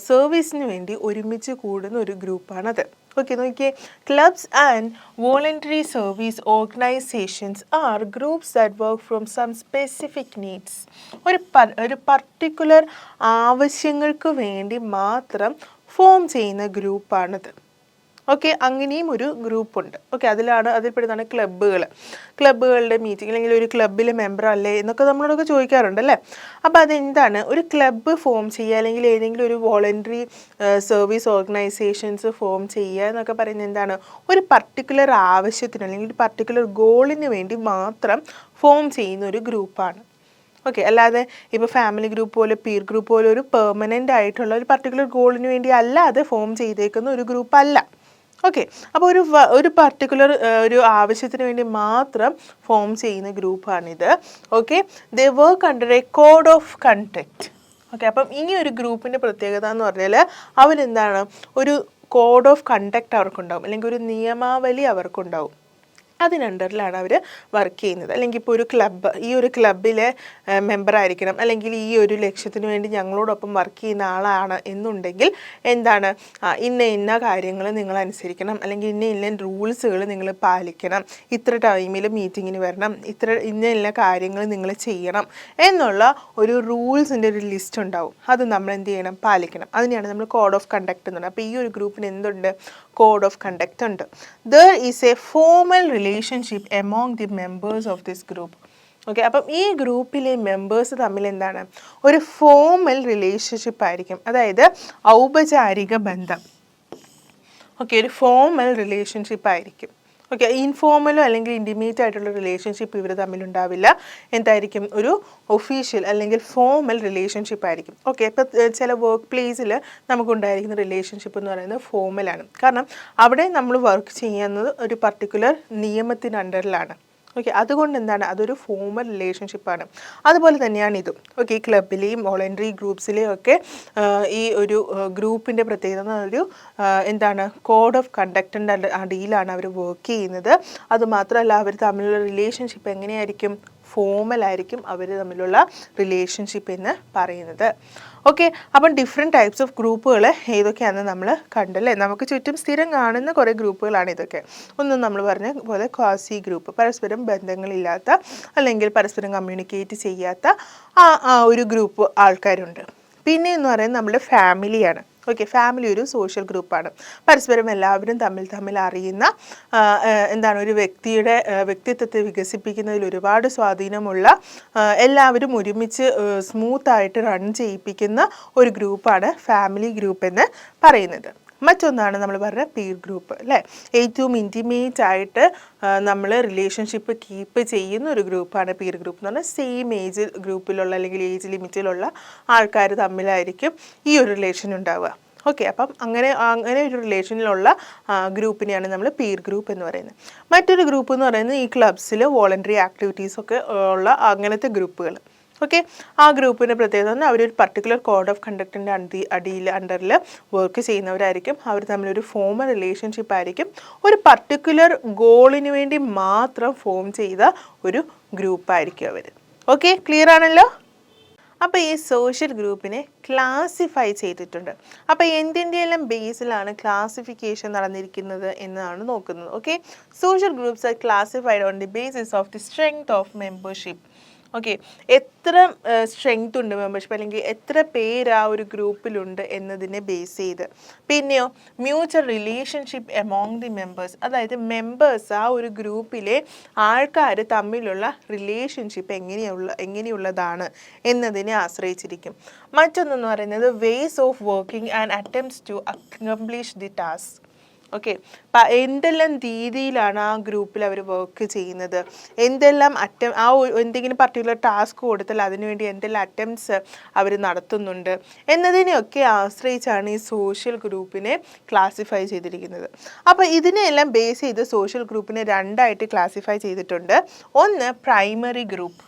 സർവീസിന് വേണ്ടി ഒരുമിച്ച് കൂടുന്ന ഒരു ഗ്രൂപ്പാണത്. ഓക്കെ, നോക്കിയേ, clubs and voluntary service organisations are groups that work from some specific needs. ഒരു പർട്ടിക്കുലർ ആവശ്യങ്ങൾക്ക് വേണ്ടി മാത്രം ഫോം ചെയ്യുന്ന ഗ്രൂപ്പാണിത്. ഓക്കെ, അങ്ങനെയും ഒരു ഗ്രൂപ്പുണ്ട്. ഓക്കെ, അതിൽപ്പെടുന്നതാണ് ക്ലബ്ബുകളുടെ മീറ്റിംഗ്, അല്ലെങ്കിൽ ഒരു ക്ലബ്ബിലെ മെമ്പർ അല്ലേ എന്നൊക്കെ നമ്മളോടൊക്കെ ചോദിക്കാറുണ്ടല്ലേ. അപ്പോൾ അതെന്താണ്, ഒരു ക്ലബ്ബ് ഫോം ചെയ്യുക, അല്ലെങ്കിൽ ഏതെങ്കിലും ഒരു വോളണ്ടറി സർവീസ് ഓർഗനൈസേഷൻസ് ഫോം ചെയ്യുക എന്നൊക്കെ പറയുന്നത് എന്താണ്, ഒരു പർട്ടിക്കുലർ ആവശ്യത്തിന് അല്ലെങ്കിൽ ഒരു പർട്ടിക്കുലർ ഗോളിന് വേണ്ടി മാത്രം ഫോം ചെയ്യുന്ന ഒരു ഗ്രൂപ്പാണ്. ഓക്കെ, അല്ലാതെ ഇപ്പോൾ ഫാമിലി ഗ്രൂപ്പ് പോലെ പീർ ഗ്രൂപ്പ് പോലെ ഒരു പെർമനൻ്റ് ആയിട്ടുള്ള ഒരു പർട്ടിക്കുലർ ഗോളിന് വേണ്ടി അല്ലാതെ ഫോം ചെയ്തേക്കുന്ന ഒരു ഗ്രൂപ്പല്ല. ഓക്കെ, അപ്പോൾ ഒരു പർട്ടിക്കുലർ ഒരു ആവശ്യത്തിന് വേണ്ടി മാത്രം ഫോം ചെയ്യുന്ന ഗ്രൂപ്പാണിത്. Okay, they work under a code of conduct. Okay, അപ്പം ഈ ഒരു ഗ്രൂപ്പിൻ്റെ പ്രത്യേകത എന്ന് പറഞ്ഞാൽ അവരെന്താണ്, ഒരു കോഡ് ഓഫ് കണ്ടക്ട് അവർക്കുണ്ടാവും, അല്ലെങ്കിൽ ഒരു നിയമാവലി അവർക്കുണ്ടാവും. അതിനണ്ടറിലാണ് അവർ വർക്ക് ചെയ്യുന്നത്. അല്ലെങ്കിൽ ഇപ്പോൾ ഒരു ക്ലബ്ബ്, ഈ ഒരു ക്ലബ്ബിലെ മെമ്പറായിരിക്കണം, അല്ലെങ്കിൽ ഈ ഒരു ലക്ഷ്യത്തിന് വേണ്ടി ഞങ്ങളോടൊപ്പം വർക്ക് ചെയ്യുന്ന ആളാണ് എന്നുണ്ടെങ്കിൽ എന്താണ്, ഇന്ന കാര്യങ്ങൾ നിങ്ങൾ അനുസരിക്കണം, അല്ലെങ്കിൽ ഇന്ന റൂൾസുകൾ നിങ്ങൾ പാലിക്കണം, ഇത്ര ടൈമിൽ മീറ്റിങ്ങിന് വരണം, ഇന്ന കാര്യങ്ങൾ നിങ്ങൾ ചെയ്യണം എന്നുള്ള ഒരു റൂൾസിൻ്റെ ഒരു ലിസ്റ്റ് ഉണ്ടാവും. അത് നമ്മൾ എന്ത് ചെയ്യണം, പാലിക്കണം. അതിനെയാണ് നമ്മൾ കോഡ് ഓഫ് കണ്ടക്ട് എന്ന് പറയുന്നത്. അപ്പോൾ ഈ ഒരു ഗ്രൂപ്പിന് എന്തുണ്ട്, കോഡ് ഓഫ് കണ്ടക്ട് ഉണ്ട്. There is a formal relationship among the members of this group. Okay, അപ്പം ഈ ഗ്രൂപ്പിലെ മെമ്പേഴ്സ് തമ്മിൽ എന്താണ്, ഒരു ഫോർമൽ റിലേഷൻഷിപ്പ് ആയിരിക്കും, അതായത് ഔപചാരിക ബന്ധം. ഓക്കെ, ഒരു ഫോർമൽ റിലേഷൻഷിപ്പ് ആയിരിക്കും. ഓക്കെ, ഇൻഫോർമലോ അല്ലെങ്കിൽ ഇൻറ്റിമേറ്റ് ആയിട്ടുള്ള റിലേഷൻഷിപ്പ് ഇവർ തമ്മിലുണ്ടാവില്ല. എന്തായിരിക്കും, ഒരു ഒഫീഷ്യൽ അല്ലെങ്കിൽ ഫോമൽ റിലേഷൻഷിപ്പ് ആയിരിക്കും. ഓക്കെ, ഇപ്പം ചില വർക്ക് പ്ലേസിൽ നമുക്കുണ്ടായിരിക്കുന്ന റിലേഷൻഷിപ്പ് എന്ന് പറയുന്നത് ഫോമലാണ്. കാരണം അവിടെ നമ്മൾ വർക്ക് ചെയ്യുന്നത് ഒരു പർട്ടിക്കുലർ നിയമത്തിന് അണ്ടറിലാണ്. ഓക്കെ, അതുകൊണ്ട് എന്താണ്, അതൊരു ഫോമൽ റിലേഷൻഷിപ്പാണ്. അതുപോലെ തന്നെയാണ് ഇതും. ഓക്കെ, ക്ലബിലെയും വോളണ്ടറി ഗ്രൂപ്പ്സിലെയും ഒക്കെ ഈ ഒരു ഗ്രൂപ്പിൻ്റെ പ്രത്യേകത ഒരു എന്താണ്, കോഡ് ഓഫ് കണ്ടക്റ്റിൻ്റെ അടിയിലാണ് അവർ വർക്ക് ചെയ്യുന്നത്. അതുമാത്രമല്ല അവർ തമ്മിലുള്ള റിലേഷൻഷിപ്പ് എങ്ങനെയായിരിക്കും, ഫോമലായിരിക്കും അവർ തമ്മിലുള്ള റിലേഷൻഷിപ്പ് എന്ന് പറയുന്നത്. ഓക്കെ, അപ്പം ഡിഫറെൻറ്റ് ടൈപ്സ് ഓഫ് ഗ്രൂപ്പുകൾ ഏതൊക്കെയാണെന്ന് നമ്മൾ കണ്ടല്ലേ. നമുക്ക് ചുറ്റും സ്ഥിരം കാണുന്ന കുറേ ഗ്രൂപ്പുകളാണ് ഇതൊക്കെ. ഒന്നും നമ്മൾ പറഞ്ഞ പോലെ ക്വാസി ഗ്രൂപ്പ്, പരസ്പരം ബന്ധങ്ങളില്ലാത്ത അല്ലെങ്കിൽ പരസ്പരം കമ്മ്യൂണിക്കേറ്റ് ചെയ്യാത്ത ഒരു ഗ്രൂപ്പ് ആൾക്കാരുണ്ട്. പിന്നെ എന്ന് പറയുന്നത് നമ്മുടെ ഫാമിലിയാണ്. ഓക്കെ, ഫാമിലി ഒരു സോഷ്യൽ ഗ്രൂപ്പാണ്. പരസ്പരം എല്ലാവരും തമ്മിൽ അറിയുന്ന എന്താണ്, ഒരു വ്യക്തിയുടെ വ്യക്തിത്വത്തെ വികസിപ്പിക്കുന്നതിൽ ഒരുപാട് സ്വാധീനമുള്ള, എല്ലാവരും ഒരുമിച്ച് സ്മൂത്തായിട്ട് റൺ ചെയ്യിപ്പിക്കുന്ന ഒരു ഗ്രൂപ്പാണ് ഫാമിലി ഗ്രൂപ്പ് എന്ന് പറയുന്നത്. മറ്റൊന്നാണ് നമ്മൾ പറഞ്ഞ പീർ ഗ്രൂപ്പ് അല്ലേ. ഏറ്റവും ഇൻറ്റിമേറ്റ് ആയിട്ട് നമ്മൾ റിലേഷൻഷിപ്പ് കീപ്പ് ചെയ്യുന്ന ഒരു ഗ്രൂപ്പാണ് പീർ ഗ്രൂപ്പ് എന്ന് പറഞ്ഞാൽ. സെയിം ഏജ് ഗ്രൂപ്പിലുള്ള അല്ലെങ്കിൽ ഏജ് ലിമിറ്റിലുള്ള ആൾക്കാർ തമ്മിലായിരിക്കും ഈ ഒരു റിലേഷൻ ഉണ്ടാവുക. ഓക്കെ, അപ്പം അങ്ങനെ ഒരു റിലേഷനിലുള്ള ഗ്രൂപ്പിനെയാണ് നമ്മൾ പീർ ഗ്രൂപ്പ് എന്ന് പറയുന്നത്. മറ്റൊരു ഗ്രൂപ്പ് എന്ന് പറയുന്നത് ഈ ക്ലബ്സിൽ വോളണ്ടറി ആക്ടിവിറ്റീസൊക്കെ ഉള്ള അങ്ങനത്തെ ഗ്രൂപ്പുകൾ. ഓക്കെ, ആ ഗ്രൂപ്പിൻ്റെ പ്രത്യേകത പറഞ്ഞാൽ അവരൊരു പർട്ടിക്കുലർ കോഡ് ഓഫ് കണ്ടക്റ്റിൻ്റെ അണ്ടറിൽ വർക്ക് ചെയ്യുന്നവരായിരിക്കും. അവർ തമ്മിലൊരു ഫോമൽ റിലേഷൻഷിപ്പ് ആയിരിക്കും. ഒരു പർട്ടിക്കുലർ ഗോളിന് വേണ്ടി മാത്രം ഫോം ചെയ്ത ഒരു ഗ്രൂപ്പായിരിക്കും അവർ. ഓക്കെ, ക്ലിയർ ആണല്ലോ. അപ്പോൾ ഈ സോഷ്യൽ ഗ്രൂപ്പിനെ ക്ലാസിഫൈ ചെയ്തിട്ടുണ്ട്. അപ്പോൾ എന്തിൻ്റെയെല്ലാം ബേസിലാണ് ക്ലാസിഫിക്കേഷൻ നടന്നിരിക്കുന്നത് എന്നാണ് നോക്കുന്നത്. Okay, social groups R classified on the basis of the strength of membership. Okay, എത്ര സ്ട്രെങ്ത് ഉണ്ട് മെമ്പർഷിപ്പ്, അല്ലെങ്കിൽ എത്ര പേര് ആ ഒരു ഗ്രൂപ്പിലുണ്ട് എന്നതിനെ ബേസ് ചെയ്ത്. പിന്നെയോ mutual relationship among the members, അതായത് മെമ്പേഴ്സ് ആ ഒരു ഗ്രൂപ്പിലെ ആൾക്കാർ തമ്മിലുള്ള റിലേഷൻഷിപ്പ് എങ്ങനെയുള്ളതാണ് എന്നതിനെ ആശ്രയിച്ചിരിക്കും. മറ്റൊന്നെന്ന് പറയുന്നത് ways of working and attempts to accomplish the task. Okay, എന്തെല്ലാം രീതിയിലാണ് ആ ഗ്രൂപ്പിൽ അവർ വർക്ക് ചെയ്യുന്നത്, എന്തെല്ലാം എന്തെങ്കിലും പർട്ടിക്കുലർ ടാസ്ക് കൊടുത്താൽ അതിനുവേണ്ടി എന്തെല്ലാം അറ്റംപ്റ്റ്സ് അവർ നടത്തുന്നുണ്ട് എന്നതിനെയൊക്കെ ആശ്രയിച്ചാണ് ഈ സോഷ്യൽ ഗ്രൂപ്പിനെ ക്ലാസിഫൈ ചെയ്തിരിക്കുന്നത്. അപ്പോൾ ഇതിനെയെല്ലാം ബേസ് ചെയ്ത് സോഷ്യൽ ഗ്രൂപ്പിനെ രണ്ടായിട്ട് ക്ലാസിഫൈ ചെയ്തിട്ടുണ്ട്. ഒന്ന് പ്രൈമറി ഗ്രൂപ്പ്,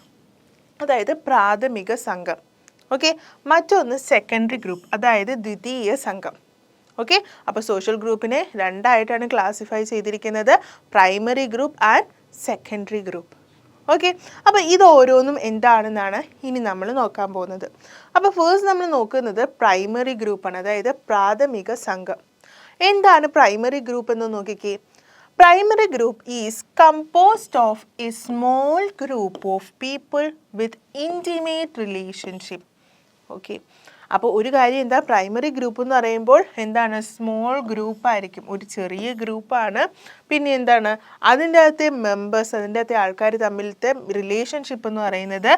അതായത് പ്രാഥമിക സംഘം. ഓക്കെ, മറ്റൊന്ന് സെക്കൻഡറി ഗ്രൂപ്പ്, അതായത് ദ്വിതീയ സംഘം. ഓക്കെ, അപ്പോൾ സോഷ്യൽ ഗ്രൂപ്പിനെ രണ്ടായിട്ടാണ് ക്ലാസിഫൈ ചെയ്തിരിക്കുന്നത്, primary group and secondary group. Okay, അപ്പോൾ ഇത് ഓരോന്നും എന്താണെന്നാണ് ഇനി നമ്മൾ നോക്കാൻ പോകുന്നത്. അപ്പോൾ ഫേസ്റ്റ് നമ്മൾ നോക്കുന്നത് പ്രൈമറി ഗ്രൂപ്പാണ്, അതായത് പ്രാഥമിക സംഘം. എന്താണ് പ്രൈമറി ഗ്രൂപ്പ് എന്ന് നോക്കിക്കേ. Primary group is composed of A small group of people with intimate relationship. Okay, അപ്പോൾ ഒരു കാര്യം എന്താ, പ്രൈമറി ഗ്രൂപ്പ് എന്ന് പറയുമ്പോൾ എന്താണ്, സ്മോൾ ഗ്രൂപ്പായിരിക്കും, ഒരു ചെറിയ ഗ്രൂപ്പാണ്. പിന്നെ എന്താണ്, അതിൻ്റെ അകത്തെ മെമ്പേഴ്സ്, അതിൻ്റെ അകത്തെ ആൾക്കാർ തമ്മിലത്തെ റിലേഷൻഷിപ്പ് എന്ന് പറയുന്നത്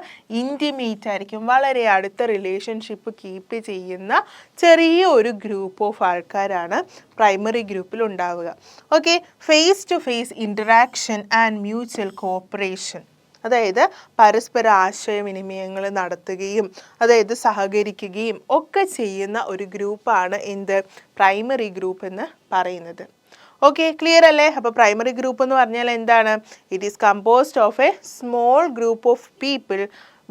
ഇൻറ്റിമേറ്റ് ആയിരിക്കും, വളരെ അടുത്ത റിലേഷൻഷിപ്പ് കീപ്പ് ചെയ്യുന്ന ചെറിയ ഒരു ഗ്രൂപ്പ് ഓഫ് ആൾക്കാരാണ് പ്രൈമറി ഗ്രൂപ്പിൽ ഉണ്ടാവുക. Okay, face to face interaction and mutual cooperation, അതായത് പരസ്പര ആശയവിനിമയങ്ങൾ നടത്തുകയും അതായത് സഹകരിക്കുകയും ഒക്കെ ചെയ്യുന്ന ഒരു ഗ്രൂപ്പാണ് എന്ത്, പ്രൈമറി ഗ്രൂപ്പ് എന്ന് പറയുന്നത്. ഓക്കെ, ക്ലിയർ അല്ലേ. അപ്പോൾ പ്രൈമറി ഗ്രൂപ്പ് എന്ന് പറഞ്ഞാൽ എന്താണ്, it is composed of A small group of people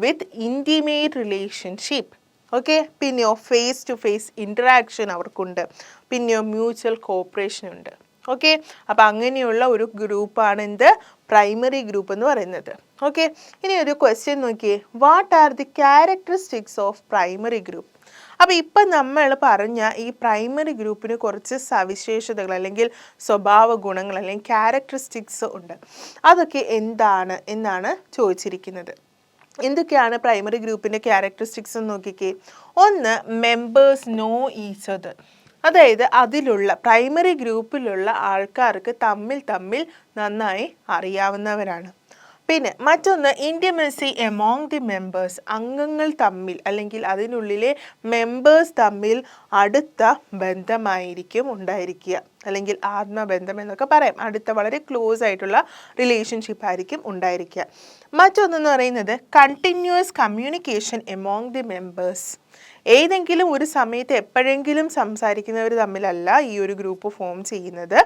with intimate relationship. Okay, പിന്നെയോ ഫേസ് ടു ഫേസ് ഇൻറ്ററാക്ഷൻ അവർക്കുണ്ട്, പിന്നെയോ മ്യൂച്വൽ കോപ്പറേഷൻ ഉണ്ട്. ഓക്കെ, അപ്പോൾ അങ്ങനെയുള്ള ഒരു ഗ്രൂപ്പാണ് എന്ത്, പ്രൈമറി ഗ്രൂപ്പ് എന്ന് പറയുന്നത്. ഓക്കെ, ഇനി ഒരു ക്വസ്റ്റ്യൻ നോക്കിയേ, what are the characteristics of primary group. അപ്പോൾ ഇപ്പം നമ്മൾ പറഞ്ഞ ഈ പ്രൈമറി ഗ്രൂപ്പിന് കുറച്ച് സവിശേഷതകൾ അല്ലെങ്കിൽ സ്വഭാവ ഗുണങ്ങൾ അല്ലെങ്കിൽ ക്യാരക്ടറിസ്റ്റിക്സ് ഉണ്ട്. അതൊക്കെ എന്താണ് എന്നാണ് ചോദിച്ചിരിക്കുന്നത്. എന്തൊക്കെയാണ് പ്രൈമറി ഗ്രൂപ്പിൻ്റെ ക്യാരക്ടറിസ്റ്റിക്സ് എന്ന് നോക്കിക്കേ. ഒന്ന്, മെമ്പേഴ്സ് നോ ഈച്ച് അതർ, അതായത് അതിലുള്ള പ്രൈമറി ഗ്രൂപ്പിലുള്ള ആൾക്കാർക്ക് തമ്മിൽ നന്നായി അറിയാവുന്നവരാണ്. പിന്നെ മറ്റൊന്ന് ഇൻറ്റിമസി എമോങ് ദി മെമ്പേഴ്സ്, അംഗങ്ങൾ തമ്മിൽ അല്ലെങ്കിൽ അതിനുള്ളിലെ മെമ്പേഴ്സ് തമ്മിൽ അടുത്ത ബന്ധമായിരിക്കും ഉണ്ടായിരിക്കുക, അല്ലെങ്കിൽ ആത്മബന്ധം എന്നൊക്കെ പറയാം. അടുത്ത വളരെ ക്ലോസ് ആയിട്ടുള്ള റിലേഷൻഷിപ്പ് ആയിരിക്കും ഉണ്ടായിരിക്കുക. മറ്റൊന്നെന്ന് പറയുന്നത് continuous communication among the members. ഏതെങ്കിലും ഒരു സമയത്ത് എപ്പോഴെങ്കിലും സംസാരിക്കുന്നവർ തമ്മിലല്ല ഈ ഒരു ഗ്രൂപ്പ് ഫോം ചെയ്യുന്നത്.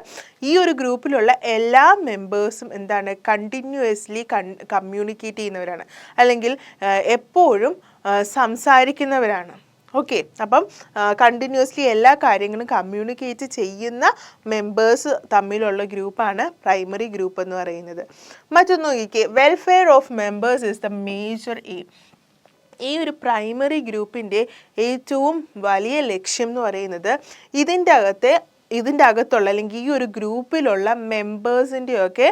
ഈ ഒരു ഗ്രൂപ്പിലുള്ള എല്ലാ മെമ്പേഴ്സും എന്താണ്, കണ്ടിന്യൂസ്ലി കമ്മ്യൂണിക്കേറ്റ് ചെയ്യുന്നവരാണ്, അല്ലെങ്കിൽ എപ്പോഴും സംസാരിക്കുന്നവരാണ്. ഓക്കെ, അപ്പം കണ്ടിന്യൂസ്ലി എല്ലാ കാര്യങ്ങളും കമ്മ്യൂണിക്കേറ്റ് ചെയ്യുന്ന മെമ്പേഴ്സ് തമ്മിലുള്ള ഗ്രൂപ്പാണ് പ്രൈമറി ഗ്രൂപ്പ് എന്ന് പറയുന്നത്. മറ്റൊന്ന് നോക്കിക്കേ, welfare of members is the major aim. ഈ ഒരു പ്രൈമറി ഗ്രൂപ്പിൻ്റെ ഏറ്റവും വലിയ ലക്ഷ്യം എന്ന് പറയുന്നത് ഇതിൻ്റെ അകത്തുള്ള അല്ലെങ്കിൽ ഈ ഒരു ഗ്രൂപ്പിലുള്ള മെമ്പേഴ്സിൻ്റെയൊക്കെ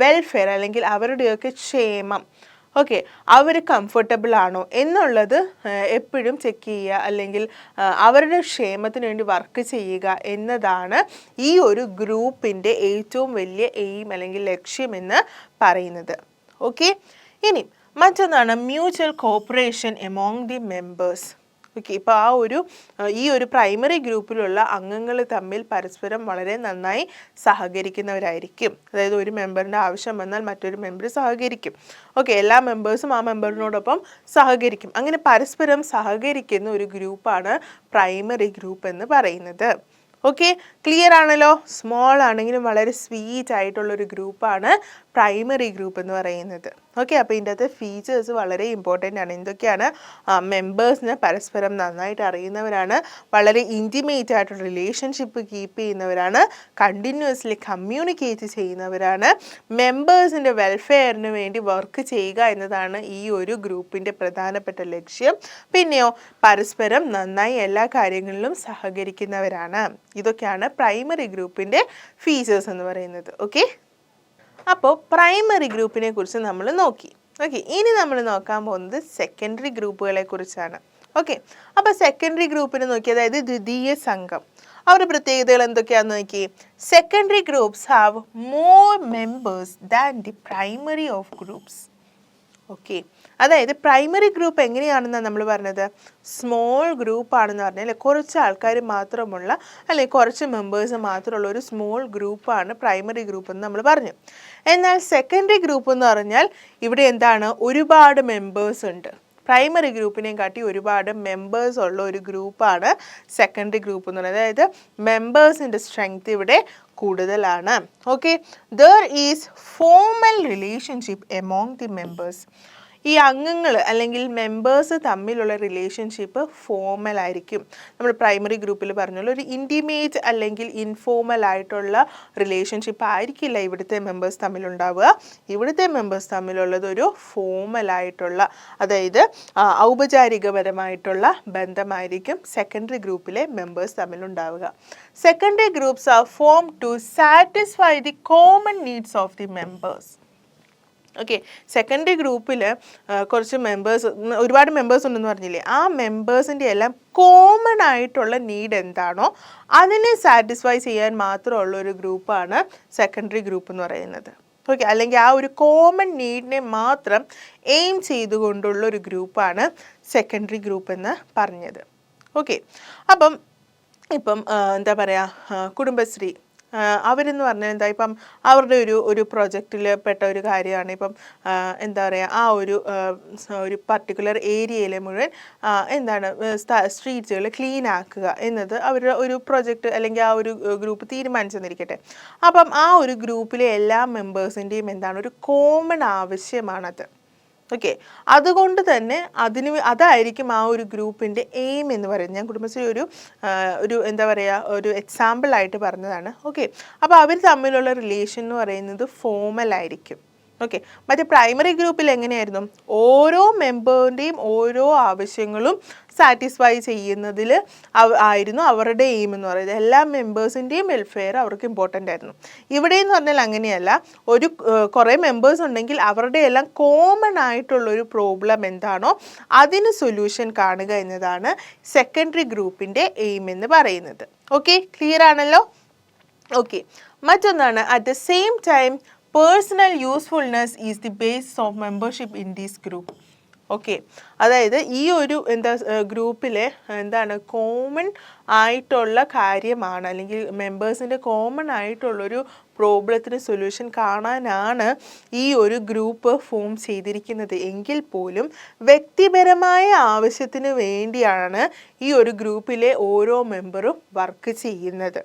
വെൽഫെയർ അല്ലെങ്കിൽ അവരുടെയൊക്കെ ക്ഷേമം, ഓക്കെ, അവർ കംഫർട്ടബിൾ ആണോ എന്നുള്ളത് എപ്പോഴും ചെക്ക് ചെയ്യുക, അല്ലെങ്കിൽ അവരുടെ ക്ഷേമത്തിന് വേണ്ടി വർക്ക് ചെയ്യുക എന്നതാണ് ഈ ഒരു ഗ്രൂപ്പിൻ്റെ ഏറ്റവും വലിയ എയിം അല്ലെങ്കിൽ ലക്ഷ്യമെന്ന് പറയുന്നത്. ഓക്കെ, ഇനി മറ്റൊന്നാണ് mutual corporation among the members. Okay, ഇപ്പോൾ ഈ ഒരു പ്രൈമറി ഗ്രൂപ്പിലുള്ള അംഗങ്ങൾ തമ്മിൽ പരസ്പരം വളരെ നന്നായി സഹകരിക്കുന്നവരായിരിക്കും. അതായത് ഒരു മെമ്പറിൻ്റെ ആവശ്യം വന്നാൽ മറ്റൊരു മെമ്പർ സഹകരിക്കും. ഓക്കെ, എല്ലാ മെമ്പേഴ്സും ആ മെമ്പറിനോടൊപ്പം സഹകരിക്കും. അങ്ങനെ പരസ്പരം സഹകരിക്കുന്ന ഒരു ഗ്രൂപ്പാണ് പ്രൈമറി ഗ്രൂപ്പ് എന്ന് പറയുന്നത്. ഓക്കെ, ക്ലിയർ ആണല്ലോ? സ്മോൾ ആണെങ്കിലും വളരെ സ്വീറ്റ് ആയിട്ടുള്ളൊരു ഗ്രൂപ്പാണ് പ്രൈമറി ഗ്രൂപ്പ് എന്ന് പറയുന്നത്. ഓക്കെ, അപ്പോൾ ഇതിൻ്റെ അകത്ത് ഫീച്ചേഴ്സ് വളരെ ഇമ്പോർട്ടൻ്റ് ആണ്. എന്തൊക്കെയാണ്? മെമ്പേഴ്സിനെ പരസ്പരം നന്നായിട്ട് അറിയുന്നവരാണ്, വളരെ ഇൻറ്റിമേറ്റ് ആയിട്ടുള്ള റിലേഷൻഷിപ്പ് കീപ്പ് ചെയ്യുന്നവരാണ്, കണ്ടിന്യൂസ്ലി കമ്മ്യൂണിക്കേറ്റ് ചെയ്യുന്നവരാണ്, മെമ്പേഴ്സിൻ്റെ വെൽഫെയറിന് വേണ്ടി വർക്ക് ചെയ്യുക എന്നതാണ് ഈ ഒരു ഗ്രൂപ്പിൻ്റെ പ്രധാനപ്പെട്ട ലക്ഷ്യം. പിന്നെയോ പരസ്പരം നന്നായി എല്ലാ കാര്യങ്ങളിലും സഹകരിക്കുന്നവരാണ്. ഇതൊക്കെയാണ് പ്രൈമറി ഗ്രൂപ്പിൻ്റെ ഫീച്ചേഴ്സ് എന്ന് പറയുന്നത്. ഓക്കെ, അപ്പോൾ പ്രൈമറി ഗ്രൂപ്പിനെ കുറിച്ച് നമ്മൾ നോക്കി. ഓക്കെ, ഇനി നമ്മൾ നോക്കാൻ പോകുന്നത് സെക്കൻഡറി ഗ്രൂപ്പുകളെ കുറിച്ചാണ്. ഓക്കെ, അപ്പോൾ സെക്കൻഡറി ഗ്രൂപ്പിനെ നോക്കി, അതായത് ദ്വിതീയ സംഘം, അവരുടെ പ്രത്യേകതകൾ എന്തൊക്കെയാണെന്ന് നോക്കി. Secondary groups have more members than the primary of groups. Okay, അതായത് പ്രൈമറി ഗ്രൂപ്പ് എങ്ങനെയാണെന്നാണ് നമ്മൾ പറഞ്ഞത്, സ്മോൾ ഗ്രൂപ്പ് ആണെന്ന് പറഞ്ഞാൽ കുറച്ച് ആൾക്കാർ മാത്രമുള്ള അല്ലെങ്കിൽ കുറച്ച് മെമ്പേഴ്സ് മാത്രമുള്ള ഒരു സ്മോൾ ഗ്രൂപ്പാണ് പ്രൈമറി ഗ്രൂപ്പ് എന്ന് നമ്മൾ പറഞ്ഞു. എന്നാൽ സെക്കൻഡറി ഗ്രൂപ്പ് എന്ന് പറഞ്ഞാൽ ഇവിടെ എന്താണ്, ഒരുപാട് മെമ്പേഴ്സ് ഉണ്ട്. പ്രൈമറി ഗ്രൂപ്പിനെയും കാട്ടി ഒരുപാട് മെമ്പേഴ്സ് ഉള്ള ഒരു ഗ്രൂപ്പാണ് സെക്കൻഡറി ഗ്രൂപ്പ് എന്ന് പറയുന്നത്. അതായത് മെമ്പേഴ്സിൻ്റെ സ്ട്രെങ്ത് ഇവിടെ കൂടുതലാണ്. Okay, there is formal relationship among the members. ഈ അംഗങ്ങൾ അല്ലെങ്കിൽ മെമ്പേഴ്സ് തമ്മിലുള്ള റിലേഷൻഷിപ്പ് ഫോർമൽ ആയിരിക്കും. നമ്മൾ പ്രൈമറി ഗ്രൂപ്പിൽ പറഞ്ഞുള്ള ഒരു ഇൻറ്റിമേറ്റ് അല്ലെങ്കിൽ ഇൻഫോർമൽ ആയിട്ടുള്ള റിലേഷൻഷിപ്പ് ആയിരിക്കില്ല ഇവിടുത്തെ മെമ്പേഴ്സ് തമ്മിലുണ്ടാവുക. ഇവിടുത്തെ മെമ്പേഴ്സ് തമ്മിലുള്ളത് ഒരു ഫോർമൽ ആയിട്ടുള്ള, അതായത് ഔപചാരികപരമായിട്ടുള്ള ബന്ധമായിരിക്കും സെക്കൻഡറി ഗ്രൂപ്പിലെ മെമ്പേഴ്സ് തമ്മിലുണ്ടാവുക. Secondary groups are form to satisfy the common needs of the members. Okay, secondary ഗ്രൂപ്പിൽ കുറച്ച് മെമ്പേഴ്സ്, ഒരുപാട് മെമ്പേഴ്സ് ഉണ്ടെന്ന് പറഞ്ഞില്ലേ, ആ മെമ്പേഴ്സിൻ്റെ എല്ലാം കോമൺ ആയിട്ടുള്ള നീഡ് എന്താണോ അതിനെ സാറ്റിസ്ഫൈ ചെയ്യാൻ മാത്രമുള്ള ഒരു ഗ്രൂപ്പാണ് സെക്കൻഡറി ഗ്രൂപ്പ് എന്ന് പറയുന്നത്. ഓക്കെ, അല്ലെങ്കിൽ ആ ഒരു കോമൺ നീഡിനെ മാത്രം എയിം ചെയ്തുകൊണ്ടുള്ള ഒരു ഗ്രൂപ്പാണ് സെക്കൻഡറി ഗ്രൂപ്പ് എന്ന് പറഞ്ഞത്. ഓക്കെ, ഇപ്പം എന്താ പറയുക, കുടുംബശ്രീ അവരെന്ന് പറഞ്ഞാൽ എന്താ, ഇപ്പം അവരുടെ ഒരു പ്രൊജക്റ്റിൽ പെട്ട ഒരു കാര്യമാണ്. ഇപ്പം എന്താ പറയുക, ആ ഒരു പർട്ടിക്കുലർ ഏരിയയിലെ മുഴുവൻ എന്താണ് സ്ട്രീറ്റ്സുകൾ ക്ലീൻ ആക്കുക എന്നത് അവരുടെ ഒരു പ്രൊജക്റ്റ് അല്ലെങ്കിൽ ആ ഒരു ഗ്രൂപ്പ് തീരുമാനിച്ചെന്നിരിക്കട്ടെ. അപ്പം ആ ഒരു ഗ്രൂപ്പിലെ എല്ലാ മെമ്പേഴ്സിൻ്റെയും എന്താണ് ഒരു കോമൺ ആവശ്യമാണത്. ഓക്കെ, അതുകൊണ്ട് തന്നെ അതായിരിക്കും ആ ഒരു ഗ്രൂപ്പിൻ്റെ എയിം എന്ന് പറയുന്നത്. ഞാൻ കുടുംബശ്രീ ഒരു എന്താ പറയുക, ഒരു എക്സാമ്പിളായിട്ട് പറഞ്ഞതാണ്. ഓക്കെ, അപ്പോൾ അവർ തമ്മിലുള്ള റിലേഷൻ എന്ന് പറയുന്നത് ഫോർമൽ ആയിരിക്കും. ഓക്കെ, മറ്റേ പ്രൈമറി ഗ്രൂപ്പിൽ എങ്ങനെയായിരുന്നു, ഓരോ മെമ്പറിൻ്റെയും ഓരോ ആവശ്യങ്ങളും സാറ്റിസ്ഫൈ ചെയ്യുന്നതിൽ ആയിരുന്നു അവരുടെ എയിം എന്ന് പറയുന്നത്. എല്ലാ മെമ്പേഴ്സിൻ്റെയും വെൽഫെയർ അവർക്ക് ഇമ്പോർട്ടൻ്റ് ആയിരുന്നു. ഇവിടെ എന്ന് പറഞ്ഞാൽ അങ്ങനെയല്ല, കുറേ മെമ്പേഴ്സ് ഉണ്ടെങ്കിൽ അവരുടെ എല്ലാം കോമൺ ആയിട്ടുള്ളൊരു പ്രോബ്ലം എന്താണോ അതിന് സൊല്യൂഷൻ കാണുക എന്നതാണ് സെക്കൻഡറി ഗ്രൂപ്പിൻ്റെ എയിം എന്ന് പറയുന്നത്. ഓക്കെ, ക്ലിയർ ആണല്ലോ? ഓക്കെ, മറ്റൊന്നാണ് at the same time personal usefulness is the base of membership in these group. Okay, അതായത് ഈ ഒരു ഗ്രൂപ്പിലെ എന്താണ് കോമൺ ആയിട്ടുള്ള കാര്യമാണ്, അല്ലെങ്കിൽ മെമ്പേഴ്സിൻ്റെ കോമൺ ആയിട്ടുള്ളൊരു പ്രോബ്ലത്തിന് സൊല്യൂഷൻ കാണാനാണ് ഈ ഒരു ഗ്രൂപ്പ് ഫോം ചെയ്തിരിക്കുന്നത് എങ്കിൽ പോലും വ്യക്തിപരമായ ആവശ്യത്തിന് വേണ്ടിയാണ് ഈ ഒരു ഗ്രൂപ്പിലെ ഓരോ മെമ്പറും വർക്ക് ചെയ്യുന്നത്.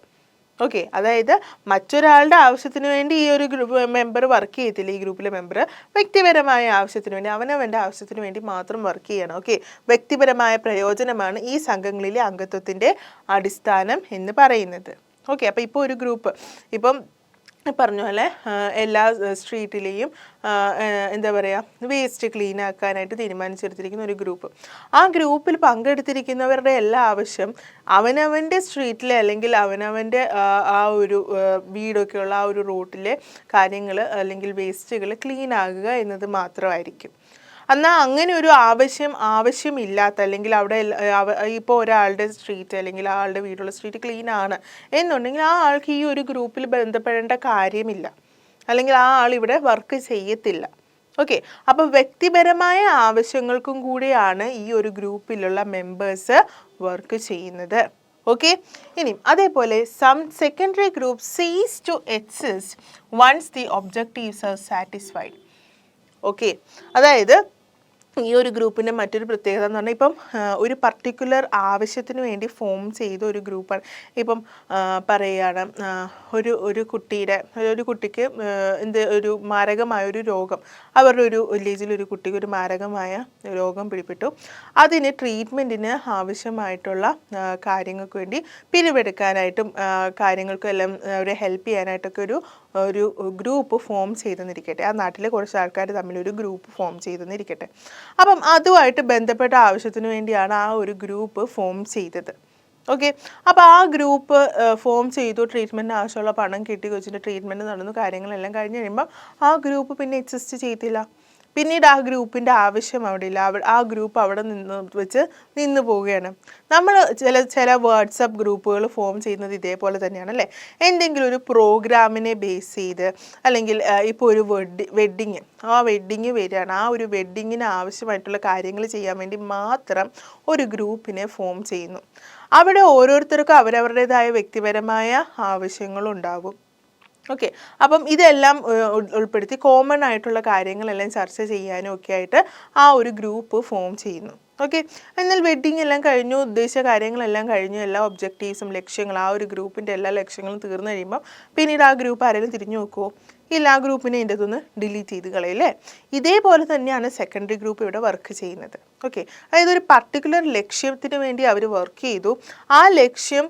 ഓക്കെ, അതായത് മറ്റൊരാളുടെ ആവശ്യത്തിന് വേണ്ടി ഈ ഒരു ഗ്രൂപ്പ് മെമ്പർ വർക്ക് ചെയ്യത്തില്ല. ഈ ഗ്രൂപ്പിലെ മെമ്പർ വ്യക്തിപരമായ ആവശ്യത്തിന് വേണ്ടി, അവനവൻ്റെ ആവശ്യത്തിന് വേണ്ടി മാത്രം വർക്ക് ചെയ്യണം. ഓക്കെ, വ്യക്തിപരമായ പ്രയോജനമാണ് ഈ സംഘങ്ങളിലെ അംഗത്വത്തിൻ്റെ അടിസ്ഥാനം എന്ന് പറയുന്നത്. ഓക്കെ, അപ്പോൾ ഇപ്പോൾ ഒരു ഗ്രൂപ്പ് ഇപ്പം പറഞ്ഞ പോലെ എല്ലാ സ്ട്രീറ്റിലെയും എന്താ പറയുക വേസ്റ്റ് ക്ലീൻ ആക്കാനായിട്ട് തീരുമാനിച്ചെടുത്തിരിക്കുന്ന ഒരു ഗ്രൂപ്പ്. ആ ഗ്രൂപ്പിൽ പങ്കെടുത്തിരിക്കുന്നവരുടെ എല്ലാ ആവശ്യം അവനവൻ്റെ സ്ട്രീറ്റിലെ അല്ലെങ്കിൽ അവനവൻ്റെ ആ ഒരു വീടൊക്കെയുള്ള ആ ഒരു റോട്ടിലെ കാര്യങ്ങൾ അല്ലെങ്കിൽ വേസ്റ്റുകൾ ക്ലീൻ ആകുക എന്നത് മാത്രമായിരിക്കും. എന്നാൽ അങ്ങനെ ഒരു ആവശ്യമില്ലാത്ത, അല്ലെങ്കിൽ അവിടെ ഇപ്പോൾ ഒരാളുടെ സ്ട്രീറ്റ് അല്ലെങ്കിൽ ആ ആളുടെ വീടുള്ള സ്ട്രീറ്റ് ക്ലീൻ ആണ് എന്നുണ്ടെങ്കിൽ ആ ആൾക്ക് ഈ ഒരു ഗ്രൂപ്പിൽ ബന്ധപ്പെടേണ്ട കാര്യമില്ല, അല്ലെങ്കിൽ ആ ആൾ ഇവിടെ വർക്ക് ചെയ്യത്തില്ല. ഓക്കെ, അപ്പോൾ വ്യക്തിപരമായ ആവശ്യങ്ങൾക്കും കൂടിയാണ് ഈ ഒരു ഗ്രൂപ്പിലുള്ള മെമ്പേഴ്സ് വർക്ക് ചെയ്യുന്നത്. ഓക്കെ, ഇനി അതേപോലെ some secondary group ceases to exist once the objectives are satisfied. Okay, അതായത് ഈ ഒരു ഗ്രൂപ്പിൻ്റെ മറ്റൊരു പ്രത്യേകത എന്ന് പറഞ്ഞാൽ ഇപ്പം ഒരു പർട്ടിക്കുലർ ആവശ്യത്തിന് വേണ്ടി ഫോം ചെയ്ത ഒരു ഗ്രൂപ്പാണ്. ഇപ്പം പറയുകയാണ് ഒരു കുട്ടിക്ക് ഒരു മാരകമായ ഒരു രോഗം, അവരുടെ ഒരു വില്ലേജിൽ ഒരു കുട്ടിക്ക് ഒരു മാരകമായ രോഗം പിടിപെട്ടു. അതിന് ട്രീറ്റ്മെൻറ്റിന് ആവശ്യമായിട്ടുള്ള കാര്യങ്ങൾക്ക് വേണ്ടി പിരിവെടുക്കാനായിട്ടും കാര്യങ്ങൾക്കെല്ലാം അവരെ ഹെൽപ്പ് ചെയ്യാനായിട്ടൊക്കെ ഒരു ഗ്രൂപ്പ് ഫോം ചെയ്തെന്നിരിക്കട്ടെ. ആ നാട്ടിലെ കുറച്ച് ആൾക്കാർ തമ്മിൽ ഒരു ഗ്രൂപ്പ് ഫോം ചെയ്തെന്നിരിക്കട്ടെ. അപ്പം അതുമായിട്ട് ബന്ധപ്പെട്ട ആവശ്യത്തിന് വേണ്ടിയാണ് ആ ഒരു ഗ്രൂപ്പ് ഫോം ചെയ്തത്. ഓക്കെ, അപ്പോൾ ആ ഗ്രൂപ്പ് ഫോം ചെയ്തു, ട്രീറ്റ്മെൻറ്റിന് ആവശ്യമുള്ള പണം കിട്ടി, കൊച്ചിൻ്റെ ട്രീറ്റ്മെൻറ്റ് നടന്നു, കാര്യങ്ങളെല്ലാം കഴിഞ്ഞ് കഴിയുമ്പോൾ ആ ഗ്രൂപ്പ് പിന്നെ എക്സിസ്റ്റ് ചെയ്തില്ല. പിന്നീട് ആ ഗ്രൂപ്പിൻ്റെ ആവശ്യം അവിടെ ഇല്ല, ആ ഗ്രൂപ്പ് അവിടെ നിന്ന് പോവുകയാണ്. നമ്മൾ ചില വാട്സപ്പ് ഗ്രൂപ്പുകൾ ഫോം ചെയ്യുന്നത് ഇതേപോലെ തന്നെയാണ് അല്ലേ. എന്തെങ്കിലും ഒരു പ്രോഗ്രാമിനെ ബേസ് ചെയ്ത്, അല്ലെങ്കിൽ ഇപ്പോൾ ഒരു വെഡ്ഡിങ് വരികയാണ്, ആ ഒരു വെഡ്ഡിങ്ങിന് ആവശ്യമായിട്ടുള്ള കാര്യങ്ങൾ ചെയ്യാൻ വേണ്ടി മാത്രം ഒരു ഗ്രൂപ്പിനെ ഫോം ചെയ്യുന്നു. അവിടെ ഓരോരുത്തർക്കും അവരവരുടേതായ വ്യക്തിപരമായ ആവശ്യങ്ങളുണ്ടാകും. ഓക്കെ, അപ്പം ഇതെല്ലാം ഉൾപ്പെടുത്തി കോമൺ ആയിട്ടുള്ള കാര്യങ്ങളെല്ലാം ചർച്ച ചെയ്യാനും ഒക്കെ ആയിട്ട് ആ ഒരു ഗ്രൂപ്പ് ഫോം ചെയ്യുന്നു. ഓക്കെ, എന്നാൽ വെഡ്ഡിങ് എല്ലാം കഴിഞ്ഞു, ഉദ്ദേശിച്ച കാര്യങ്ങളെല്ലാം കഴിഞ്ഞു, എല്ലാ ഒബ്ജക്റ്റീവ്സും ലക്ഷ്യങ്ങളും ആ ഒരു ഗ്രൂപ്പിൻ്റെ എല്ലാ ലക്ഷ്യങ്ങളും തീർന്നു കഴിയുമ്പോൾ പിന്നീട് ആ ഗ്രൂപ്പ് ആരെങ്കിലും തിരിഞ്ഞു നോക്കുമോ? ഇല്ല, ആ ഗ്രൂപ്പിനെ ഇതിൻ്റെ അതൊന്ന് ഡിലീറ്റ് ചെയ്ത് കളയില്ലേ. ഇതേപോലെ തന്നെയാണ് സെക്കൻഡറി ഗ്രൂപ്പ് ഇവിടെ വർക്ക് ചെയ്യുന്നത്. ഓക്കെ, അതായത് ഒരു പർട്ടിക്കുലർ ലക്ഷ്യത്തിന് വേണ്ടി അവർ വർക്ക് ചെയ്തു, ആ ലക്ഷ്യം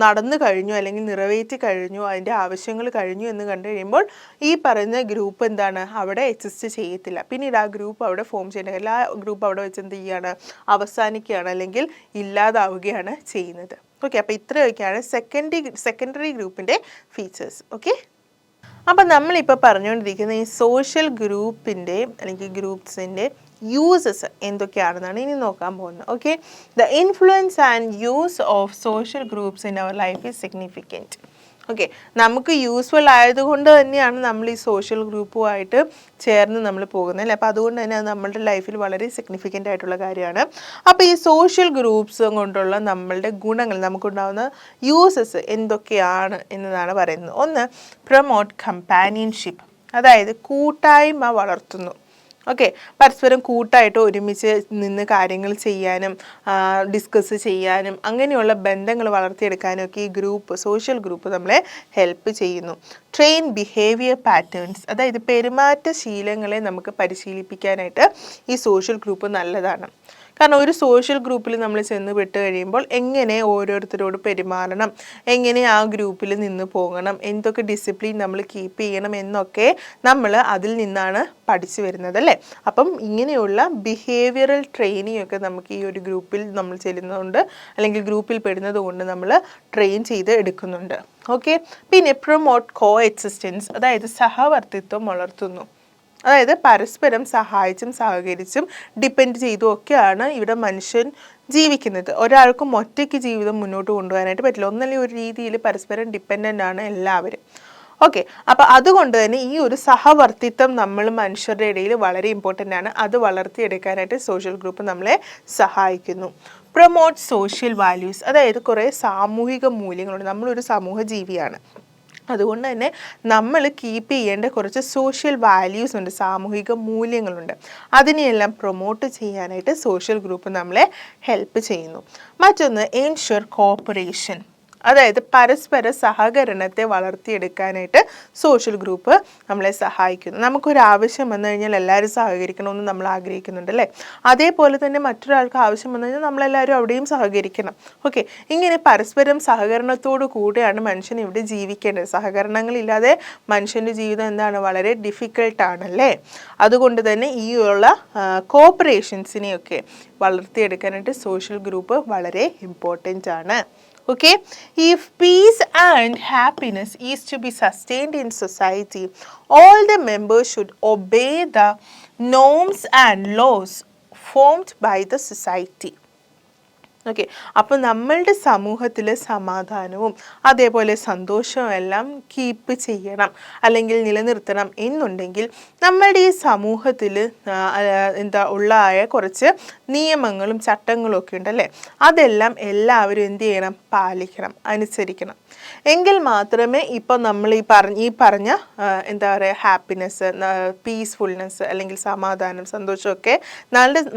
നടന്നു കഴിഞ്ഞു അല്ലെങ്കിൽ നിറവേറ്റി കഴിഞ്ഞു, അതിൻ്റെ ആവശ്യങ്ങൾ കഴിഞ്ഞു എന്ന് കണ്ടു കഴിയുമ്പോൾ ഈ പറയുന്ന ഗ്രൂപ്പ് എന്താണ് അവിടെ എക്സിസ്റ്റ് ചെയ്യത്തില്ല. പിന്നീട് ആ ഗ്രൂപ്പ് അവിടെ ഫോം ചെയ്യേണ്ട എല്ലാ ഗ്രൂപ്പ് അവിടെ വെച്ച് എന്ത് ചെയ്യുകയാണ്, അവസാനിക്കുകയാണ് അല്ലെങ്കിൽ ഇല്ലാതാവുകയാണ് ചെയ്യുന്നത്. ഓക്കെ, അപ്പോൾ ഇത്രയൊക്കെയാണ് സെക്കൻഡറി ഗ്രൂപ്പിൻ്റെ ഫീച്ചേഴ്സ്. ഓക്കെ, അപ്പം നമ്മളിപ്പോൾ പറഞ്ഞുകൊണ്ടിരിക്കുന്ന ഈ സോഷ്യൽ ഗ്രൂപ്പിൻ്റെ അല്ലെങ്കിൽ ഗ്രൂപ്പ്സിൻ്റെ യൂസസ് എന്തൊക്കെയാണെന്നാണ് ഇനി നോക്കാൻ പോകുന്നത്. Okay, the influence and use of social groups in our life is significant. Okay, നമുക്ക് യൂസ്ഫുൾ ആയതുകൊണ്ട് തന്നെയാണ് നമ്മൾ ഈ സോഷ്യൽ ഗ്രൂപ്പുമായിട്ട് ചേർന്ന് നമ്മൾ പോകുന്നത് അല്ലേ. അപ്പോൾ അതുകൊണ്ട് തന്നെ അത് നമ്മളുടെ ലൈഫിൽ വളരെ സിഗ്നിഫിക്കൻ്റ് ആയിട്ടുള്ള കാര്യമാണ്. അപ്പോൾ ഈ സോഷ്യൽ ഗ്രൂപ്പ്സ് കൊണ്ടുള്ള നമ്മളുടെ ഗുണങ്ങൾ, നമുക്കുണ്ടാകുന്ന യൂസസ് എന്തൊക്കെയാണ് എന്നതാണ് പറയുന്നത്. ഒന്ന്, പ്രൊമോട്ട് കമ്പാനിയൻഷിപ്പ്, അതായത് കൂട്ടായ്മ വളർത്തുന്നു. ഓക്കെ, പരസ്പരം കൂട്ടായിട്ട് ഒരുമിച്ച് നിന്ന് കാര്യങ്ങൾ ചെയ്യാനും ഡിസ്കസ് ചെയ്യാനും അങ്ങനെയുള്ള ബന്ധങ്ങൾ വളർത്തിയെടുക്കാനും ഒക്കെ ഈ സോഷ്യൽ ഗ്രൂപ്പ് നമ്മളെ ഹെൽപ്പ് ചെയ്യുന്നു. ട്രെയിൻ ബിഹേവിയർ പാറ്റേൺസ്, അതായത് പെരുമാറ്റ ശീലങ്ങളെ നമുക്ക് പരിശീലിപ്പിക്കാനായിട്ട് ഈ സോഷ്യൽ ഗ്രൂപ്പ് നല്ലതാണ്. കാരണം ഒരു സോഷ്യൽ ഗ്രൂപ്പിൽ നമ്മൾ ചെന്ന് പെട്ട് കഴിയുമ്പോൾ എങ്ങനെ ഓരോരുത്തരോട് പെരുമാറണം, എങ്ങനെ ആ ഗ്രൂപ്പിൽ നിന്ന് പോകണം, എന്തൊക്കെ ഡിസിപ്ലിൻ നമ്മൾ കീപ്പ് ചെയ്യണം എന്നൊക്കെ നമ്മൾ അതിൽ നിന്നാണ് പഠിച്ചു വരുന്നത് അല്ലേ. അപ്പം ഇങ്ങനെയുള്ള ബിഹേവിയറൽ ട്രെയിനിങ് ഒക്കെ നമുക്ക് ഈ ഒരു ഗ്രൂപ്പിൽ നമ്മൾ ചെല്ലുന്നതുകൊണ്ട് അല്ലെങ്കിൽ ഗ്രൂപ്പിൽ പെടുന്നത് കൊണ്ട് നമ്മൾ ട്രെയിൻ ചെയ്ത് എടുക്കുന്നുണ്ട്. ഓക്കെ, പിന്നെ പ്രൊമോട്ട് കോ എക്സിസ്റ്റൻസ്, അതായത് സഹവർത്തിത്വം വളർത്തുന്നു. അതായത് പരസ്പരം സഹായിച്ചും സഹകരിച്ചും ഡിപ്പെൻഡ് ചെയ്തും ഒക്കെയാണ് ഇവിടെ മനുഷ്യൻ ജീവിക്കുന്നത്. ഒരാൾക്കും ഒറ്റയ്ക്ക് ജീവിതം മുന്നോട്ട് കൊണ്ടുപോകാനായിട്ട് പറ്റില്ല. ഒന്നല്ലെങ്കിൽ ഒരു രീതിയിൽ പരസ്പരം ഡിപ്പെൻഡൻ്റ് ആണ് എല്ലാവരും. ഓക്കെ, അപ്പോൾ അതുകൊണ്ട് തന്നെ ഈ ഒരു സഹവർത്തിത്വം നമ്മൾ മനുഷ്യരുടെ ഇടയിൽ വളരെ ഇമ്പോർട്ടൻ്റ് ആണ്. അത് വളർത്തിയെടുക്കാനായിട്ട് സോഷ്യൽ ഗ്രൂപ്പ് നമ്മളെ സഹായിക്കുന്നു. പ്രൊമോട്ട് സോഷ്യൽ വാല്യൂസ്, അതായത് കുറേ സാമൂഹിക മൂല്യങ്ങളുണ്ട്. നമ്മളൊരു സമൂഹ ജീവിയാണ്. അതുകൊണ്ട് തന്നെ നമ്മൾ കീപ്പ് ചെയ്യേണ്ട കുറച്ച് സോഷ്യൽ വാല്യൂസ് ഉണ്ട്, സാമൂഹിക മൂല്യങ്ങളുണ്ട്. അതിനെയെല്ലാം പ്രൊമോട്ട് ചെയ്യാനായിട്ട് സോഷ്യൽ ഗ്രൂപ്പ് നമ്മളെ ഹെൽപ്പ് ചെയ്യുന്നു. മറ്റൊന്ന് എൻഷുർ കോപ്പറേഷൻ, അതായത് പരസ്പര സഹകരണത്തെ വളർത്തിയെടുക്കാനായിട്ട് സോഷ്യൽ ഗ്രൂപ്പ് നമ്മളെ സഹായിക്കുന്നു. നമുക്കൊരു ആവശ്യം വന്നു കഴിഞ്ഞാൽ എല്ലാവരും സഹകരിക്കണമെന്ന് നമ്മൾ ആഗ്രഹിക്കുന്നുണ്ട് അല്ലേ? അതേപോലെ തന്നെ മറ്റൊരാൾക്ക് ആവശ്യം വന്നു കഴിഞ്ഞാൽ നമ്മളെല്ലാവരും അവിടെയും സഹകരിക്കണം. ഓക്കെ, ഇങ്ങനെ പരസ്പരം സഹകരണത്തോടു കൂടിയാണ് മനുഷ്യൻ ഇവിടെ ജീവിക്കേണ്ടത്. സഹകരണങ്ങളില്ലാതെ മനുഷ്യൻ്റെ ജീവിതം എന്താണ്, വളരെ ഡിഫിക്കൽട്ടാണല്ലേ? അതുകൊണ്ട് തന്നെ ഈ ഉള്ള കോപ്പറേഷൻസിനെയൊക്കെ വളർത്തിയെടുക്കാനായിട്ട് സോഷ്യൽ ഗ്രൂപ്പ് വളരെ ഇമ്പോർട്ടൻ്റ് ആണ്. Okay, if peace and happiness is to be sustained in society, all the members should obey the norms and laws formed by the society. Okay, അപ്പോൾ നമ്മളുടെ സമൂഹത്തിൽ സമാധാനവും അതേപോലെ സന്തോഷവും എല്ലാം കീപ്പ് ചെയ്യണം അല്ലെങ്കിൽ നിലനിർത്തണം എന്നുണ്ടെങ്കിൽ നമ്മളുടെ ഈ സമൂഹത്തിൽ ഉള്ളതായ കുറച്ച് നിയമങ്ങളും ചട്ടങ്ങളും ഒക്കെ ഉണ്ടല്ലേ, അതെല്ലാം എല്ലാവരും എന്ത് ചെയ്യണം, പാലിക്കണം, അനുസരിക്കണം. എങ്കിൽ മാത്രമേ ഇപ്പോൾ നമ്മൾ ഈ പറഞ്ഞ എന്താ പറയുക ഹാപ്പിനെസ്, പീസ്ഫുൾനെസ് അല്ലെങ്കിൽ സമാധാനം, സന്തോഷമൊക്കെ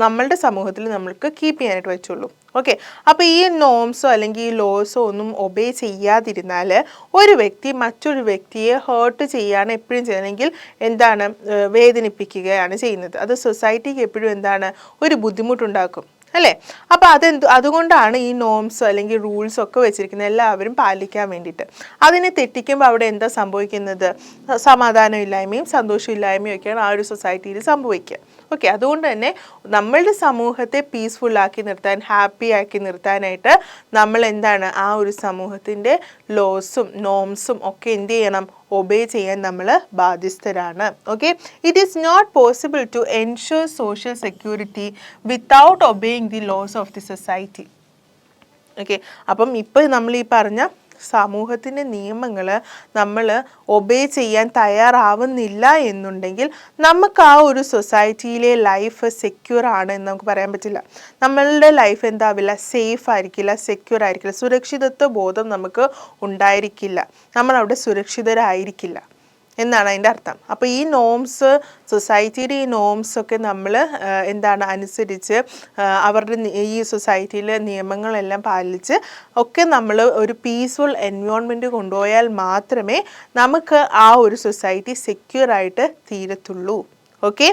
നമ്മളുടെ സമൂഹത്തിൽ നമ്മൾക്ക് കീപ്പ് ചെയ്യാനായിട്ട് പറ്റുള്ളൂ. ഓക്കെ, അപ്പോൾ ഈ നോംസോ അല്ലെങ്കിൽ ഈ ലോസോ ഒന്നും ഒബേ ചെയ്യാതിരുന്നാൽ ഒരു വ്യക്തി മറ്റൊരു വ്യക്തിയെ ഹേർട്ട് ചെയ്യാണ് എപ്പോഴും ചെയ്യുന്നതെങ്കിൽ എന്താണ്, വേദനിപ്പിക്കുകയാണ് ചെയ്യുന്നത്. അത് സൊസൈറ്റിക്ക് എപ്പോഴും എന്താണ്, ഒരു ബുദ്ധിമുട്ടുണ്ടാക്കും അല്ലേ? അപ്പോൾ അതുകൊണ്ടാണ് ഈ നോംസ് അല്ലെങ്കിൽ റൂൾസ് ഒക്കെ വെച്ചിരിക്കുന്നത് എല്ലാവരും പാലിക്കാൻ വേണ്ടിയിട്ട്. അതിനെ തെറ്റിക്കുമ്പോൾ അവിടെ എന്താ സംഭവിക്കുന്നത്, സമാധാനമില്ലായ്മയും സന്തോഷമില്ലായ്മയും ഒക്കെയാണ് ആ ഒരു സൊസൈറ്റിയിൽ സംഭവിക്കുക. ഓക്കെ, അതുകൊണ്ട് തന്നെ നമ്മളുടെ സമൂഹത്തെ പീസ്ഫുള്ളാക്കി നിർത്താൻ, ഹാപ്പി ആക്കി നിർത്താനായിട്ട് നമ്മൾ എന്താണ്, ആ ഒരു സമൂഹത്തിൻ്റെ ലോസും നോംസും ഒക്കെ എന്ത് ചെയ്യണം, ഒബേ ചെയ്യാൻ നമ്മൾ ബാധ്യസ്ഥരാണ്. Okay, it is not possible to ensure social security without obeying the laws of the society. Okay, അപ്പം ഇപ്പോൾ നമ്മൾ ഈ പറഞ്ഞ സമൂഹത്തിൻ്റെ നിയമങ്ങൾ നമ്മൾ ഒബേ ചെയ്യാൻ തയ്യാറാവുന്നില്ല എന്നുണ്ടെങ്കിൽ നമുക്ക് ആ ഒരു സൊസൈറ്റിയിലെ ലൈഫ് സെക്യൂർ ആണ് എന്ന് നമുക്ക് പറയാൻ പറ്റില്ല. നമ്മളുടെ ലൈഫ് എന്താവില്ല, സേഫ് ആയിരിക്കില്ല, സെക്യൂർ ആയിരിക്കില്ല, സുരക്ഷിതത്വ ബോധം നമുക്ക് ഉണ്ടായിരിക്കില്ല, നമ്മളവിടെ സുരക്ഷിതരായിരിക്കില്ല എന്നാണ് അതിൻ്റെ അർത്ഥം. അപ്പോൾ ഈ നോംസ്, സൊസൈറ്റിയുടെ ഈ നോംസൊക്കെ നമ്മൾ എന്താണ് അനുസരിച്ച് അവരുടെ ഈ സൊസൈറ്റിയിലെ നിയമങ്ങളെല്ലാം പാലിച്ച് ഒക്കെ നമ്മൾ ഒരു പീസ്ഫുൾ എൻവയോൺമെൻറ്റ് കൊണ്ടുപോയാൽ മാത്രമേ നമുക്ക് ആ ഒരു സൊസൈറ്റി സെക്യൂർ ആയിട്ട് തീരത്തുള്ളൂ. ഓക്കെ.